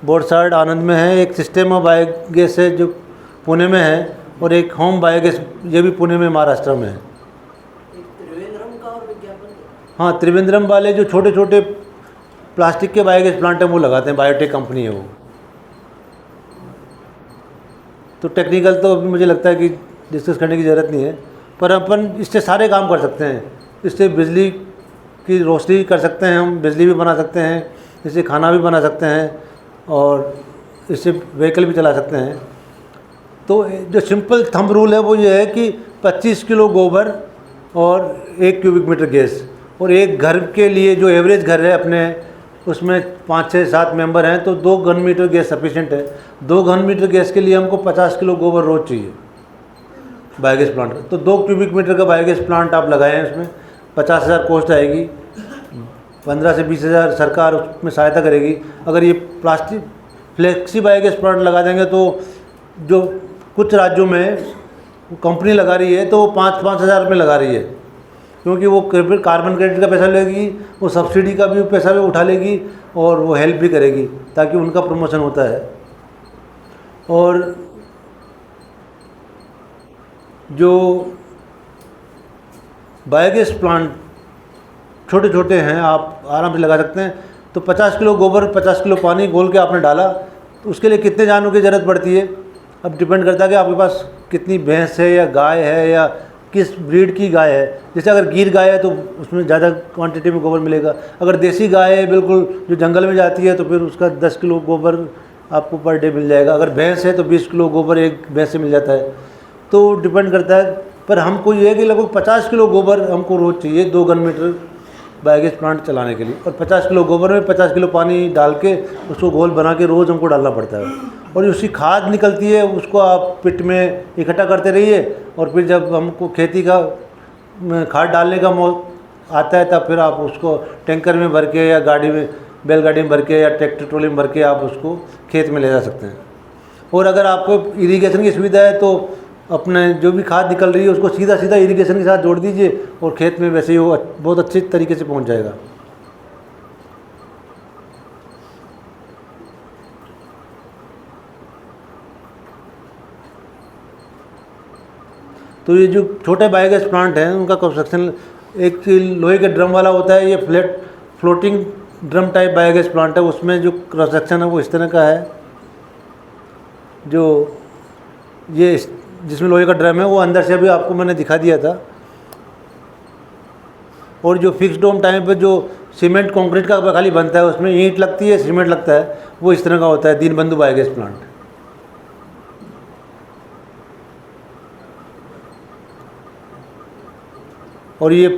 बोरसाड आनंद में है, एक सिस्टम ऑफ बायोगैस है जो पुणे में है, और एक होम बायोगैस ये भी पुणे में महाराष्ट्र में है। हाँ, त्रिवेंद्रम वाले जो छोटे छोटे प्लास्टिक के बायोगैस प्लांट हैं वो लगाते हैं, बायोटेक कंपनी है वो। तो टेक्निकल तो अभी मुझे लगता है कि डिस्कस करने की ज़रूरत नहीं है, पर अपन इससे सारे काम कर सकते हैं। इससे बिजली की रोशनी कर सकते हैं, हम बिजली भी बना सकते हैं, इससे खाना भी बना सकते हैं, और इससे व्हीकल भी चला सकते हैं। तो जो सिंपल थंब रूल है वो ये है कि 25 किलो गोबर और 1 क्यूबिक मीटर गैस, और एक घर के लिए जो एवरेज घर है अपने उसमें 5, 6, 7 मेंबर हैं, तो 2 घन मीटर गैस सफिशिएंट है। 2 घन मीटर गैस के लिए हमको 50 किलो गोबर रोज़ चाहिए बायोगैस प्लांट का। तो 2 क्यूबिक मीटर का बायोगैस प्लांट आप लगाएं, उसमें 50,000 कॉस्ट आएगी, 15 से 20,000 सरकार उसमें सहायता करेगी। अगर ये प्लास्टिक फ्लेक्सी बायोगैस प्लांट लगा देंगे तो जो कुछ राज्यों में कंपनी लगा रही है तो वो 5-5 हज़ार रुपये लगा रही है, क्योंकि वो कार्बन क्रेडिट का पैसा लेगी, वो सब्सिडी का भी पैसा भी उठा लेगी, और वो हेल्प भी करेगी ताकि उनका प्रमोशन होता है। और जो बायोगैस प्लांट छोटे छोटे हैं आप आराम से लगा सकते हैं। तो 50 किलो गोबर 50 किलो पानी घोल के आपने डाला, तो उसके लिए कितने जानवरों की ज़रूरत पड़ती है, अब डिपेंड करता है कि आपके पास कितनी भैंस है या गाय है या किस ब्रीड की गाय है। जैसे अगर गिर गाय है तो उसमें ज़्यादा क्वांटिटी में गोबर मिलेगा, अगर देसी गाय है बिल्कुल जो जंगल में जाती है तो फिर उसका 10 किलो गोबर आपको पर डे मिल जाएगा। अगर भैंस है तो 20 किलो गोबर एक भैंस से मिल जाता है। तो डिपेंड करता है, पर हमको ये है कि लगभग 50 किलो गोबर हमको रोज़ चाहिए 2 घन मीटर बायोगैस प्लांट चलाने के लिए, और 50 किलो गोबर में 50 किलो पानी डाल के उसको घोल बना के रोज़ हमको डालना पड़ता है। और उसकी खाद निकलती है उसको आप पिट में इकट्ठा करते रहिए, और फिर जब हमको खेती का खाद डालने का आता है तब फिर आप उसको टैंकर में भर के या गाड़ी में बैलगाड़ी में भर के या ट्रैक्टर ट्रॉली में भर के आप उसको खेत में ले जा सकते हैं। और अगर आपको इरिगेशन की सुविधा है तो अपने जो भी खाद निकल रही है उसको सीधा सीधा इरिगेशन के साथ जोड़ दीजिए और खेत में वैसे ही वो बहुत अच्छे तरीके से पहुंच जाएगा। तो ये जो छोटे बायोगैस प्लांट हैं उनका कंस्ट्रक्शन एक लोहे के ड्रम वाला होता है, ये floating drum type biogas plant है। उसमें जो कंस्ट्रक्शन है वो इस तरह का है, जो ये जिसमें लोहे का ड्रम है वो अंदर से अभी आपको मैंने दिखा दिया था। और जो फिक्स डोम टाइप पे जो सीमेंट कंक्रीट का खाली बनता है, उसमें ईंट लगती है, सीमेंट लगता है, वो इस तरह का होता है दीनबंधु बायोगैस प्लांट। और ये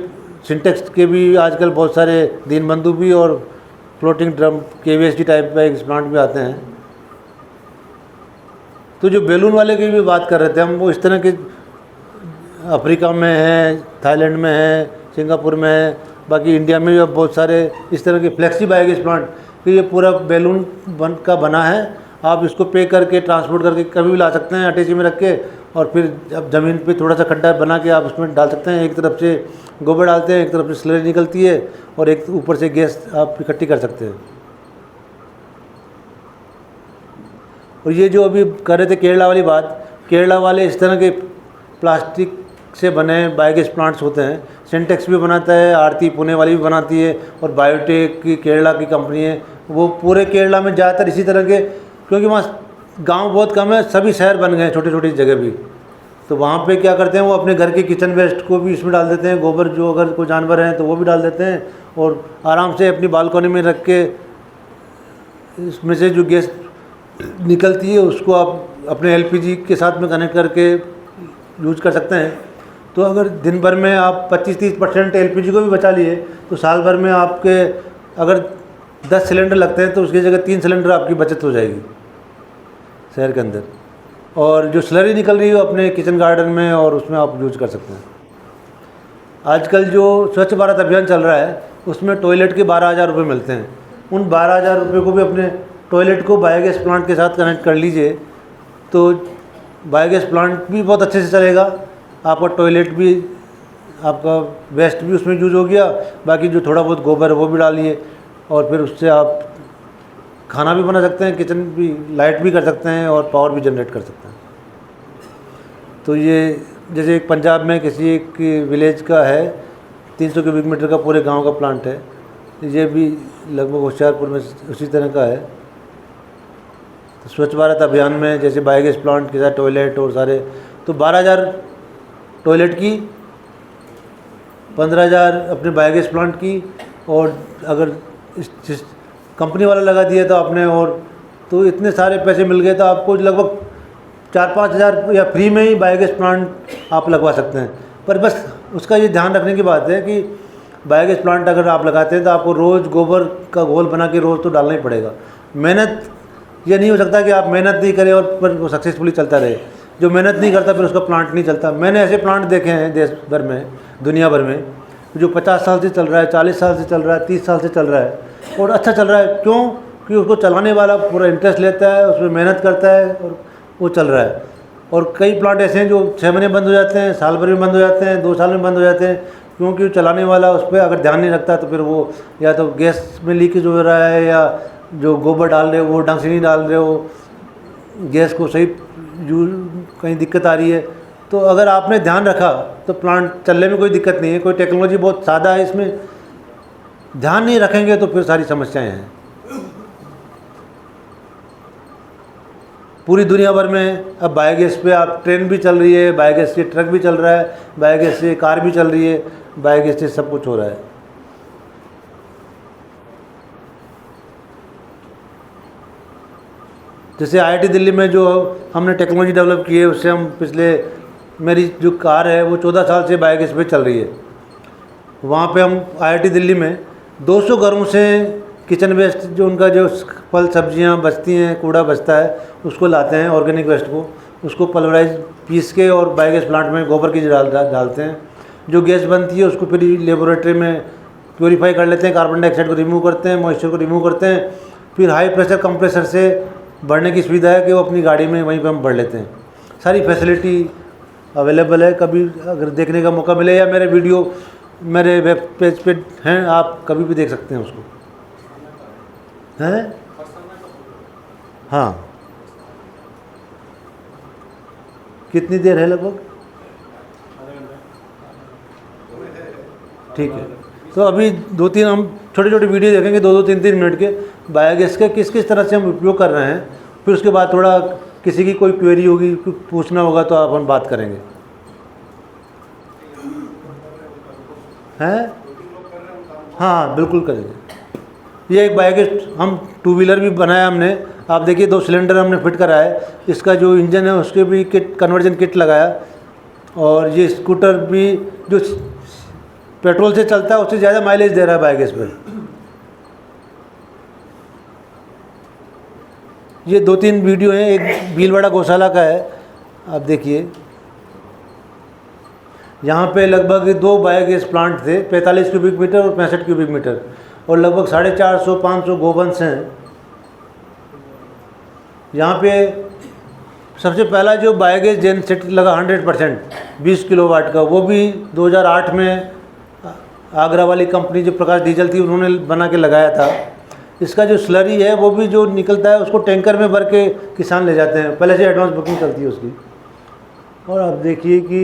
सिंटेक्स के भी आजकल बहुत सारे दीनबंधु भी और floating drum KVSD type biogas plant भी आते हैं। तो जो बैलून वाले की भी बात कर रहे थे हम, वो इस तरह के अफ्रीका में है, थाईलैंड में है, सिंगापुर में है, बाकी इंडिया में भी अब बहुत सारे इस तरह के फ्लेक्सी बायोगैस प्लांट कि ये पूरा बैलून बना है। आप इसको पे करके ट्रांसपोर्ट करके कभी भी ला सकते हैं अटैची में रख के, और फिर अब ज़मीन पे थोड़ा सा खड्डा बना के आप उसमें डाल सकते हैं। एक तरफ से गोबर डालते हैं, एक तरफ से स्लरी निकलती है और एक ऊपर से गैस आप इकट्ठी कर सकते हैं। और ये जो अभी कर रहे थे केरला वाली बात, केरला वाले इस तरह के प्लास्टिक से बने बायोगैस प्लांट्स होते हैं। सिंटेक्स भी बनाता है, आरती पुणे वाली भी बनाती है, और बायोटेक की केरला की कंपनी है, वो पूरे केरला में ज़्यादातर इसी तरह के, क्योंकि वहाँ गांव बहुत कम है, सभी शहर बन गए हैं छोटी छोटी जगह भी। तो वहाँ पे क्या करते हैं, वो अपने घर के किचन वेस्ट को भी इसमें डाल देते हैं, गोबर जो अगर कोई जानवर हैं तो वो भी डाल देते हैं, और आराम से अपनी बालकनी में रख के इसमें से जो गैस निकलती है उसको आप अपने LPG के साथ में कनेक्ट करके यूज कर सकते हैं। तो अगर दिन भर में आप 25-30% LPG को भी बचा लिए तो साल भर में आपके अगर 10 सिलेंडर लगते हैं तो उसकी जगह 3 सिलेंडर आपकी बचत हो जाएगी शहर के अंदर। और जो स्लरी निकल रही है अपने किचन गार्डन में, और उसमें आप यूज कर सकते हैं। आजकल जो स्वच्छ भारत अभियान चल रहा है उसमें टॉयलेट के 12,000 रुपये मिलते हैं। उन 12,000 रुपये को भी अपने टॉयलेट को बायोगैस प्लांट के साथ कनेक्ट कर लीजिए तो बायोगैस प्लांट भी बहुत अच्छे से चलेगा। आपका टॉयलेट भी, आपका वेस्ट भी उसमें यूज हो गया, बाकी जो थोड़ा बहुत गोबर है वो भी डालिए, और फिर उससे आप खाना भी बना सकते हैं, किचन भी, लाइट भी कर सकते हैं, और पावर भी जनरेट कर सकते हैं। तो ये जैसे एक पंजाब में किसी एक विलेज का है, 300 क्यूबिक मीटर का पूरे गांव का प्लांट है। ये भी लगभग होशियारपुर में उसी तरह का है। तो स्वच्छ भारत अभियान में जैसे बायोगैस प्लांट के साथ टॉयलेट और सारे, तो 12,000 टॉयलेट की, 15,000 अपने बायोगैस प्लांट की, और अगर जिस कंपनी वाला लगा दिया था आपने, और तो इतने सारे पैसे मिल गए तो आपको लगभग 4-5 हज़ार या फ्री में ही बायोगैस प्लांट आप लगवा सकते हैं। पर बस उसका ये ध्यान रखने की बात है कि बायोगैस प्लांट अगर आप लगाते हैं तो आपको रोज़ गोबर का घोल बना के रोज़ तो डालना ही पड़ेगा। मेहनत, ये नहीं हो सकता कि आप मेहनत नहीं करें और पर वो सक्सेसफुली चलता रहे। जो मेहनत नहीं करता फिर उसका प्लांट नहीं चलता। मैंने ऐसे प्लांट देखे हैं देश भर में, दुनिया भर में, जो 50 साल से चल रहा है, 40 साल से चल रहा है, 30 साल से चल रहा है, और अच्छा चल रहा है। क्यों? कि उसको चलाने वाला पूरा इंटरेस्ट लेता है, उसमें मेहनत करता है और वो चल रहा है। और कई प्लांट ऐसे हैं जो 6 महीने बंद हो जाते हैं, साल भर में बंद हो जाते हैं, 2 साल में बंद हो जाते हैं, क्योंकि चलाने वाला उस पर अगर ध्यान नहीं रखता तो फिर वो या तो गैस में लीकेज हो रहा है, या जो गोबर डाल रहे हो वो ढंग से नहीं डाल रहे हो, गैस को सही कहीं दिक्कत आ रही है। तो अगर आपने ध्यान रखा तो प्लांट चलने में कोई दिक्कत नहीं है। कोई टेक्नोलॉजी बहुत सादा है, इसमें ध्यान नहीं रखेंगे तो फिर सारी समस्याएं हैं। पूरी दुनिया भर में अब बायोगैस पे आप ट्रेन भी चल रही है, बायोगैस से ट्रक भी चल रहा है, बायोगैस से कार भी चल रही है, बायोगैस से सब कुछ हो रहा है। जैसे IIT दिल्ली में जो हमने टेक्नोलॉजी डेवलप की है, उससे हम मेरी जो कार है वो 14 साल से बायोगैस पे चल रही है। वहाँ पे हम IIT दिल्ली में 200 घरों से किचन वेस्ट, जो उनका जो फल सब्जियाँ बचती हैं, कूड़ा बचता है, उसको लाते हैं, ऑर्गेनिक वेस्ट को, उसको पल्वराइज पीस के और बायोगैस प्लांट में गोबर की डालते हैं। जो गैस बनती है उसको फिर लेबोरेटरी में प्योरीफाई कर लेते हैं, कार्बन डाइऑक्साइड को रिमूव करते हैं, मॉइस्चर को रिमूव करते हैं। फिर हाई प्रेशर कंप्रेसर से भरने की सुविधा है कि वो अपनी गाड़ी में वहीं पर हम भर लेते हैं। सारी फैसिलिटी अवेलेबल है। कभी अगर देखने का मौका मिले या मेरे वीडियो मेरे वेब पेज पे हैं, आप कभी भी देख सकते हैं उसको। हैं? हाँ। कितनी देर है लगभग? ठीक है, तो अभी 2-3 हम छोटे छोटे वीडियो देखेंगे, 2-2, 3-3 मिनट के बायोगैस के किस किस तरह से हम उपयोग कर रहे हैं। फिर उसके बाद थोड़ा किसी की कोई क्वेरी होगी, कुछ पूछना होगा तो आप हम बात करेंगे। हैं? हाँ बिल्कुल करेंगे। ये एक बायोगैस हम 2 व्हीलर भी बनाया हमने। आप देखिए 2 सिलेंडर हमने फिट करा है। इसका जो इंजन है उसके भी किट, कन्वर्जन किट लगाया। और ये स्कूटर भी जो पेट्रोल से चलता है उससे ज़्यादा माइलेज दे रहा है बायोगैस पे। ये 2-3 वीडियो हैं। एक भीलवाड़ा गौशाला का है, आप देखिए। यहाँ पे लगभग 2 बायोगैस प्लांट थे, 45 क्यूबिक मीटर और 65 क्यूबिक मीटर, और लगभग 450-500 गोवंश हैं। यहाँ पे सबसे पहला जो बायोगैस जेन सेट लगा 100% 20 किलोवाट का, वो भी 2008 में आगरा वाली कंपनी जो प्रकाश डीजल थी उन्होंने बना के लगाया था। इसका जो स्लरी है वो भी जो निकलता है उसको टैंकर में भर के किसान ले जाते हैं, पहले से एडवांस बुकिंग चलती है उसकी। और आप देखिए कि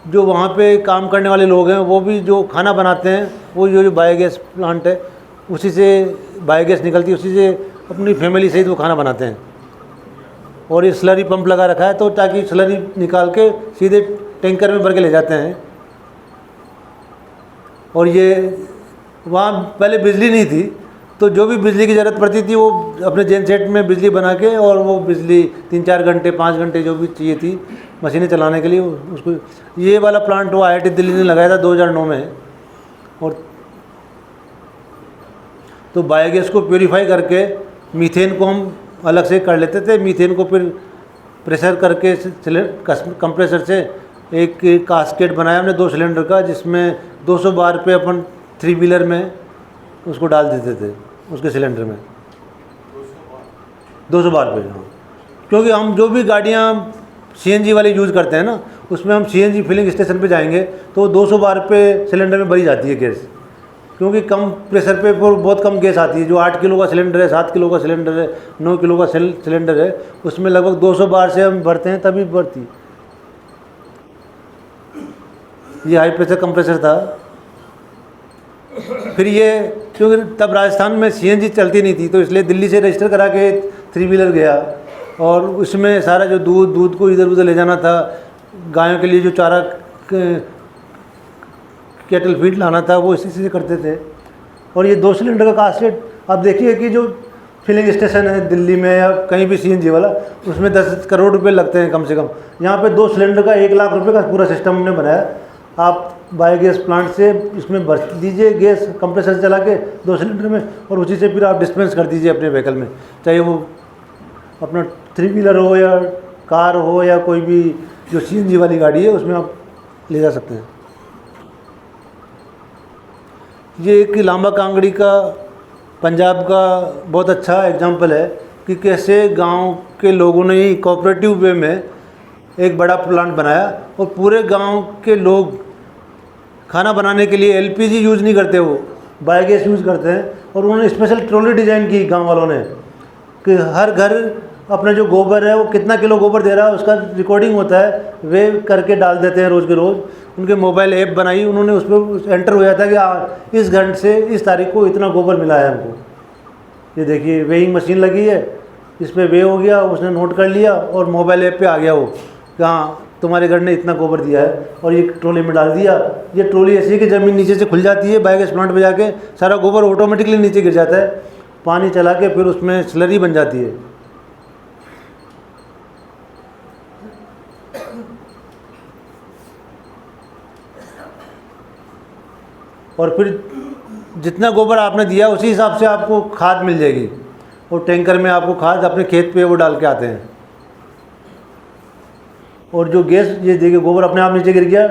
जो वहाँ पे काम करने वाले लोग हैं वो भी जो खाना बनाते हैं, वो जो बायोगैस प्लांट है उसी से बायोगैस निकलती है, उसी से अपनी फैमिली सहित वो खाना बनाते हैं। और ये स्लरी पंप लगा रखा है तो ताकि स्लरी निकाल के सीधे टैंकर में भर के ले जाते हैं। और ये वहाँ पहले बिजली नहीं थी, तो जो भी बिजली की ज़रूरत पड़ती थी वो अपने जेन सेट में बिजली बना के, और वो बिजली 3-4 घंटे 5 घंटे जो भी चाहिए थी मशीनें चलाने के लिए उसको। ये वाला प्लांट वो IIT दिल्ली ने लगाया था 2009 में। और तो बायोगैस को प्योरीफाई करके मीथेन को हम अलग से कर लेते थे। मीथेन को फिर प्रेशर करके कंप्रेसर से एक कास्केट बनाया हमने 2 सिलेंडर का, जिसमें 200 बार पे अपन 3 व्हीलर में उसको डाल देते थे उसके सिलेंडर में 200 बार पे। हाँ, क्योंकि हम जो भी गाड़ियाँ CNG वाली यूज़ करते हैं ना, उसमें हम CNG फिलिंग स्टेशन पे जाएंगे तो 200 बार पे सिलेंडर में भरी जाती है गैस, क्योंकि कम प्रेशर पे बहुत कम गैस आती है। जो 8 किलो का सिलेंडर है, 7 किलो का सिलेंडर है, 9 किलो का सिलेंडर है, उसमें लगभग 200 बार से हम भरते हैं तभी भरती। ये हाई प्रेशर कंप्रेसर था। फिर ये क्योंकि तब राजस्थान में CNG चलती नहीं थी, तो इसलिए दिल्ली से रजिस्टर करा के 3 व्हीलर गया, और उसमें सारा जो दूध को इधर उधर ले जाना था, गायों के लिए जो चारा कैटल फीड लाना था, वो इसी से करते थे। और ये 2 सिलेंडर का कास्केट आप देखिए कि जो फिलिंग स्टेशन है दिल्ली में या कहीं भी CNG वाला, उसमें 10 करोड़ रुपए लगते हैं कम से कम। यहाँ पे 2 सिलेंडर का 1 लाख रुपए का पूरा सिस्टम हमने बनाया। आप बायोगैस प्लांट से इसमें भर दीजिए गैस, कंप्रेसर चला के 2 सिलेंडर में, और उसी से फिर आप डिस्पेंस कर दीजिए अपने व्हीकल में, चाहे वो अपना 3 व्हीलर हो या कार हो या कोई भी जो CNG वाली गाड़ी है उसमें आप ले जा सकते हैं। ये एक लांबा कांगड़ी का पंजाब का बहुत अच्छा एग्जाम्पल है कि कैसे गांव के लोगों ने ही कोऑपरेटिव वे में एक बड़ा प्लांट बनाया, और पूरे गांव के लोग खाना बनाने के लिए LPG यूज़ नहीं करते, वो बायोगैस यूज़ करते हैं। और उन्होंने स्पेशल ट्रॉली डिज़ाइन की गांव वालों ने कि हर घर अपना जो गोबर है वो कितना किलो गोबर दे रहा है उसका रिकॉर्डिंग होता है, वे करके डाल देते हैं रोज़ के रोज़। उनके मोबाइल ऐप बनाई उन्होंने, उस पर एंटर हो जाता है कि इस घंटे से इस तारीख को इतना गोबर मिला है हमको। ये देखिए वेइंग मशीन लगी है, इस पर वे हो गया, उसने नोट कर लिया और मोबाइल ऐप पे आ गया वो कि हाँ तुम्हारे घर ने इतना गोबर दिया है, और ये ट्रॉली में डाल दिया। ये ट्रॉली ऐसी है कि ज़मीन नीचे से खुल जाती है, बायोगैस प्लांट पे जाके सारा गोबर ऑटोमेटिकली नीचे गिर जाता है, पानी चला के फिर उसमें स्लरी बन जाती है। और फिर जितना गोबर आपने दिया उसी हिसाब से आपको खाद मिल जाएगी, और टैंकर में आपको खाद अपने खेत पे वो डाल के आते हैं। और जो गैस, ये देखिए गोबर अपने आप नीचे गिर गया,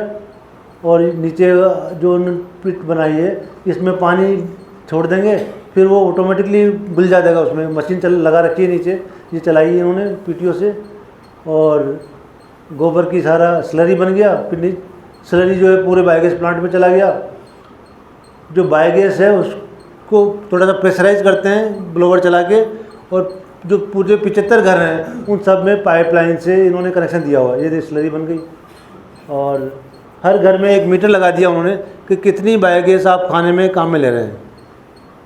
और नीचे जो पिट बनाई है इसमें पानी छोड़ देंगे, फिर वो ऑटोमेटिकली घुल जाएगा। उसमें मशीन लगा रखी है नीचे, ये चलाई है इन्होंने पीटीओ से, और गोबर की सारा स्लरी बन गया। फिर स्लरी जो है पूरे बायोगैस प्लांट में चला गया। जो बायोगैस है उसको थोड़ा सा प्रेशराइज करते हैं ब्लोवर चला के, और जो पूरे 75 घर हैं उन सब में पाइपलाइन से इन्होंने कनेक्शन दिया हुआ है। ये स्लरी बन गई, और हर घर में एक मीटर लगा दिया उन्होंने कि कितनी बायोगैस आप खाने में काम में ले रहे हैं।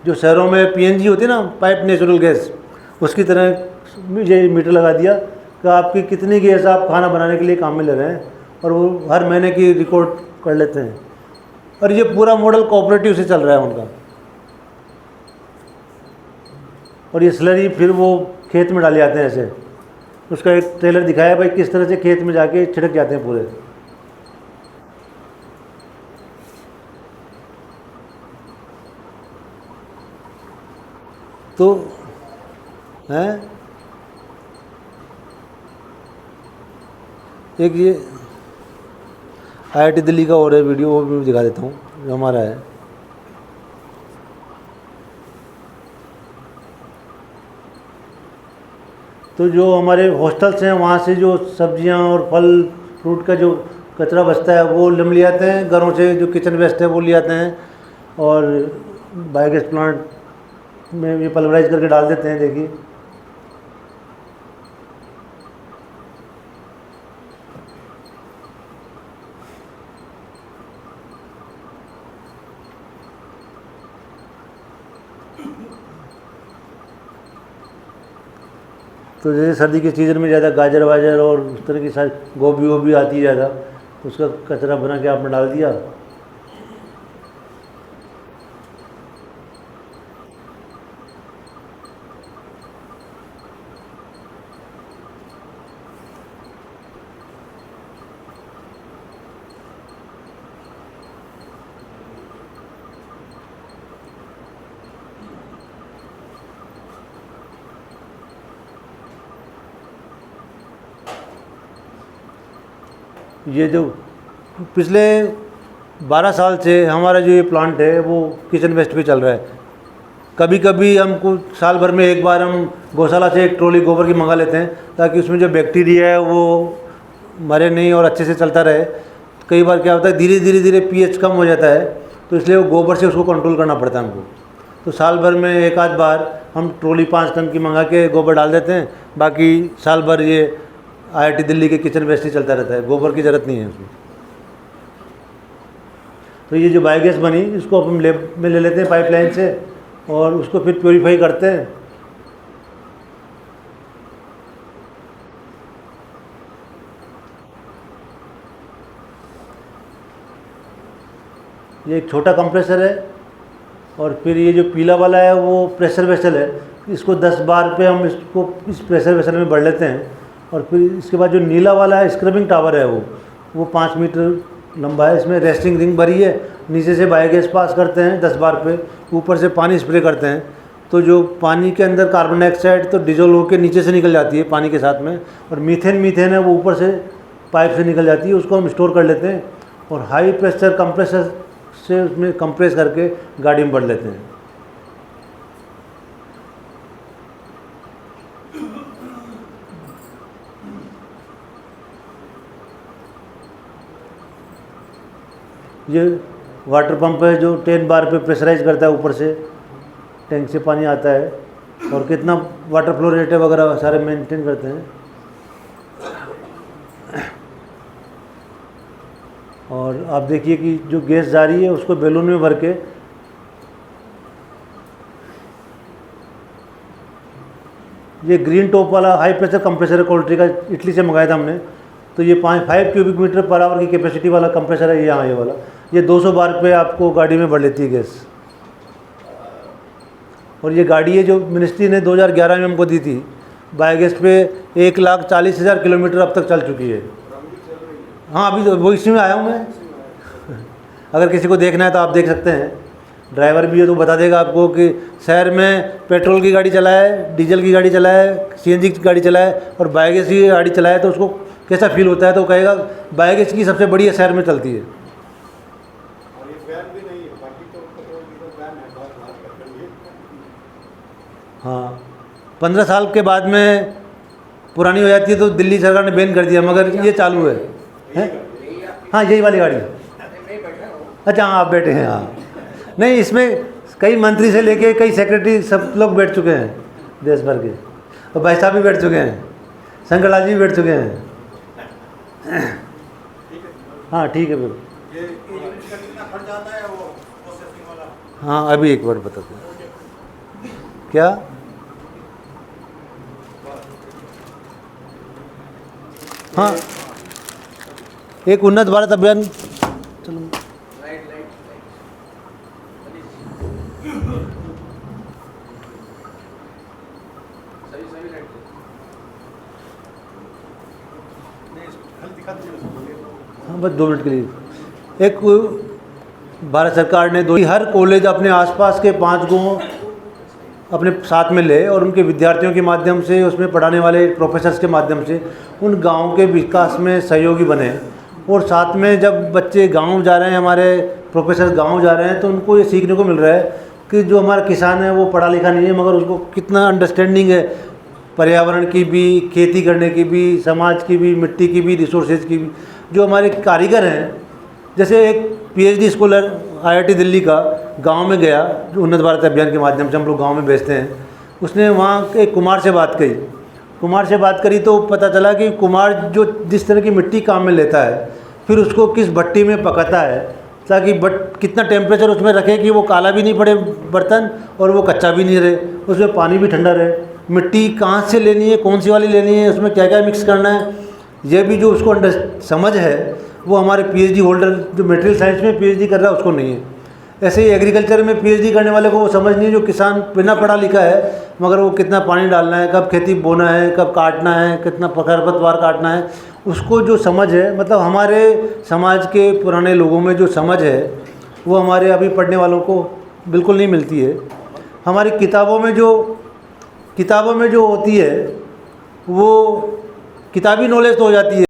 जो शहरों में पीएनजी होती है ना, पाइप नेचुरल गैस, उसकी तरह ये मीटर लगा दिया कि आपकी कितनी गैस आप खाना बनाने के लिए काम में ले रहे हैं, और वो हर महीने की रिकॉर्ड कर लेते हैं। और ये पूरा मॉडल कोऑपरेटिव से चल रहा है उनका। और ये स्लरी फिर वो खेत में डाले जाते हैं ऐसे। उसका एक ट्रेलर दिखाया भाई किस तरह से खेत में जाके छिड़क जाते हैं पूरे। तो हैं एक ये IIT दिल्ली का और है वीडियो, वो भी दिखा देता हूँ जो हमारा है। तो जो हमारे हॉस्टल्स हैं वहाँ से जो सब्जियाँ और फल फ्रूट का जो कचरा बचता है वो ले आते हैं घरों से, जो किचन वेस्ट है वो ले आते हैं, और बायोगैस प्लांट में ये पल्वराइज करके डाल देते हैं। देखिए तो जैसे सर्दी के सीज़न में ज़्यादा गाजर वाजर और उस तरह की सारी गोभी वोभी आती है ज़्यादा, तो उसका कचरा बना के आपने डाल दिया। ये जो पिछले 12 साल से हमारा जो ये प्लांट है वो किचन वेस्ट पे चल रहा है। कभी कभी हमको साल भर में एक बार हम गौशाला से एक ट्रॉली गोबर की मंगा लेते हैं, ताकि उसमें जो बैक्टीरिया है वो मरे नहीं और अच्छे से चलता रहे। कई बार क्या होता है धीरे धीरे pH कम हो जाता है, तो इसलिए वो गोबर से उसको कंट्रोल करना पड़ता है हमको। तो साल भर में एक आध बार हम ट्रॉली 5 टन की मंगा के गोबर डाल देते हैं। बाकी साल भर ये IIT दिल्ली के किचन वेस्ट ही चलता रहता है, गोबर की ज़रूरत नहीं है उसमें। तो ये जो बायोगैस बनी इसको हम लैब में ले लेते हैं पाइपलाइन से, और उसको फिर प्योरीफाई करते हैं। ये एक छोटा कंप्रेसर है, और फिर ये जो पीला वाला है वो प्रेशर वेसल है। इसको 10 बार पे हम इसको इस प्रेशर वेसल में भर लेते हैं। और फिर इसके बाद जो नीला वाला है स्क्रबिंग टावर है वो 5 मीटर लंबा है। इसमें रेस्टिंग रिंग भरी है, नीचे से बायोगैस पास करते हैं 10 बार पे, ऊपर से पानी स्प्रे करते हैं। तो जो पानी के अंदर कार्बन डाइऑक्साइड तो डिजोल्व होकर नीचे से निकल जाती है पानी के साथ में, और मीथेन है वो ऊपर से पाइप से निकल जाती है, उसको हम स्टोर कर लेते हैं, और हाई प्रेशर कंप्रेसर से उसमें कंप्रेस करके गाड़ी में भर लेते हैं। ये वाटर पंप है जो 10 बार पे प्रेशराइज करता है, ऊपर से टैंक से पानी आता है, और कितना वाटर फ्लो रेट है वगैरह सारे मेंटेन करते हैं। और आप देखिए कि जो गैस जा रही है उसको बैलून में भर के ये ग्रीन टॉप वाला हाई प्रेशर कंप्रेसर है, कोल्ट्री का, इटली से मंगाया था हमने। तो ये 5 क्यूबिक मीटर पर आवर की कैपेसिटी वाला कंप्रेसर है। यहाँ ये वाला ये 200 बार पे आपको गाड़ी में भर लेती है गैस। और ये गाड़ी है जो मिनिस्ट्री ने 2011 में हमको दी थी, बायोगैस पे 1,40,000 किलोमीटर अब तक चल चुकी है। हाँ अभी तो वो इसी में आया हूँ मैं। अगर किसी को देखना है तो आप देख सकते हैं, ड्राइवर भी है तो बता देगा आपको कि शहर में पेट्रोल की गाड़ी चलाए, डीजल की गाड़ी चलाए, CNG की गाड़ी चलाए और बायोगैस की गाड़ी चलाए तो उसको कैसा फील होता है। तो कहेगा बायोगैस की सबसे बढ़िया शहर में चलती है। हाँ 15 साल के बाद में पुरानी हो जाती है तो दिल्ली सरकार ने बैन कर दिया, मगर ये चालू है हैं? हाँ यही वाली गाड़ी। अच्छा हाँ आप बैठे हैं, हाँ नहीं इसमें कई मंत्री से लेके कई सेक्रेटरी सब लोग बैठ चुके हैं देश भर के, और भाई साहब भी बैठ चुके हैं, शंकरलाल जी भी बैठ चुके हैं। हाँ ठीक है बिल्कुल। ये यूनिट का कितना खर्च आता है वो प्रोसेसिंग वाला? हाँ अभी एक बार बताते हैं क्या। हाँ एक उन्नत भारत अभियान, चलो खाली दिखा दीजिए उसको, बोलिए। हाँ बस 2 मिनट के लिए। एक भारत सरकार ने हर कॉलेज अपने आसपास के 5 गाँव अपने साथ में ले और उनके विद्यार्थियों के माध्यम से, उसमें पढ़ाने वाले प्रोफेसर्स के माध्यम से उन गाँव के विकास में सहयोगी बने। और साथ में जब बच्चे गाँव जा रहे हैं, हमारे प्रोफेसर गाँव जा रहे हैं, तो उनको ये सीखने को मिल रहा है कि जो हमारा किसान है वो पढ़ा लिखा नहीं है, मगर उसको कितना अंडरस्टैंडिंग है पर्यावरण की भी, खेती करने की भी, समाज की भी, मिट्टी की भी, रिसोर्सेज की भी। जो हमारे कारीगर हैं, जैसे एक पीएचडी स्कॉलर आईआईटी दिल्ली का गांव में गया, जो उन्नत भारत अभियान के माध्यम से हम लोग गांव में भेजते हैं, उसने वहाँ के कुम्हार से बात करी। कुम्हार से बात करी तो पता चला कि कुम्हार जो जिस तरह की मिट्टी काम में लेता है, फिर उसको किस भट्टी में पकाता है ताकि कितना टेम्परेचर उसमें रखे कि वो काला भी नहीं पड़े बर्तन और वो कच्चा भी नहीं रहे, उसमें पानी भी ठंडा रहे। मिट्टी कहाँ से लेनी है, कौन सी वाली लेनी है, उसमें क्या क्या मिक्स करना है, ये भी जो उसको समझ है वो हमारे पीएचडी होल्डर जो मटेरियल साइंस में पीएचडी कर रहा है उसको नहीं है। ऐसे ही एग्रीकल्चर में पीएचडी करने वाले को वो समझ नहीं है, जो किसान बिना पढ़ा लिखा है मगर वो कितना पानी डालना है, कब खेती बोना है, कब काटना है, कितना खरपतवार काटना है, उसको जो समझ है, मतलब हमारे समाज के पुराने लोगों में जो समझ है वो हमारे अभी पढ़ने वालों को बिल्कुल नहीं मिलती है। हमारी किताबों में जो होती है वो किताबी नॉलेज तो हो जाती है।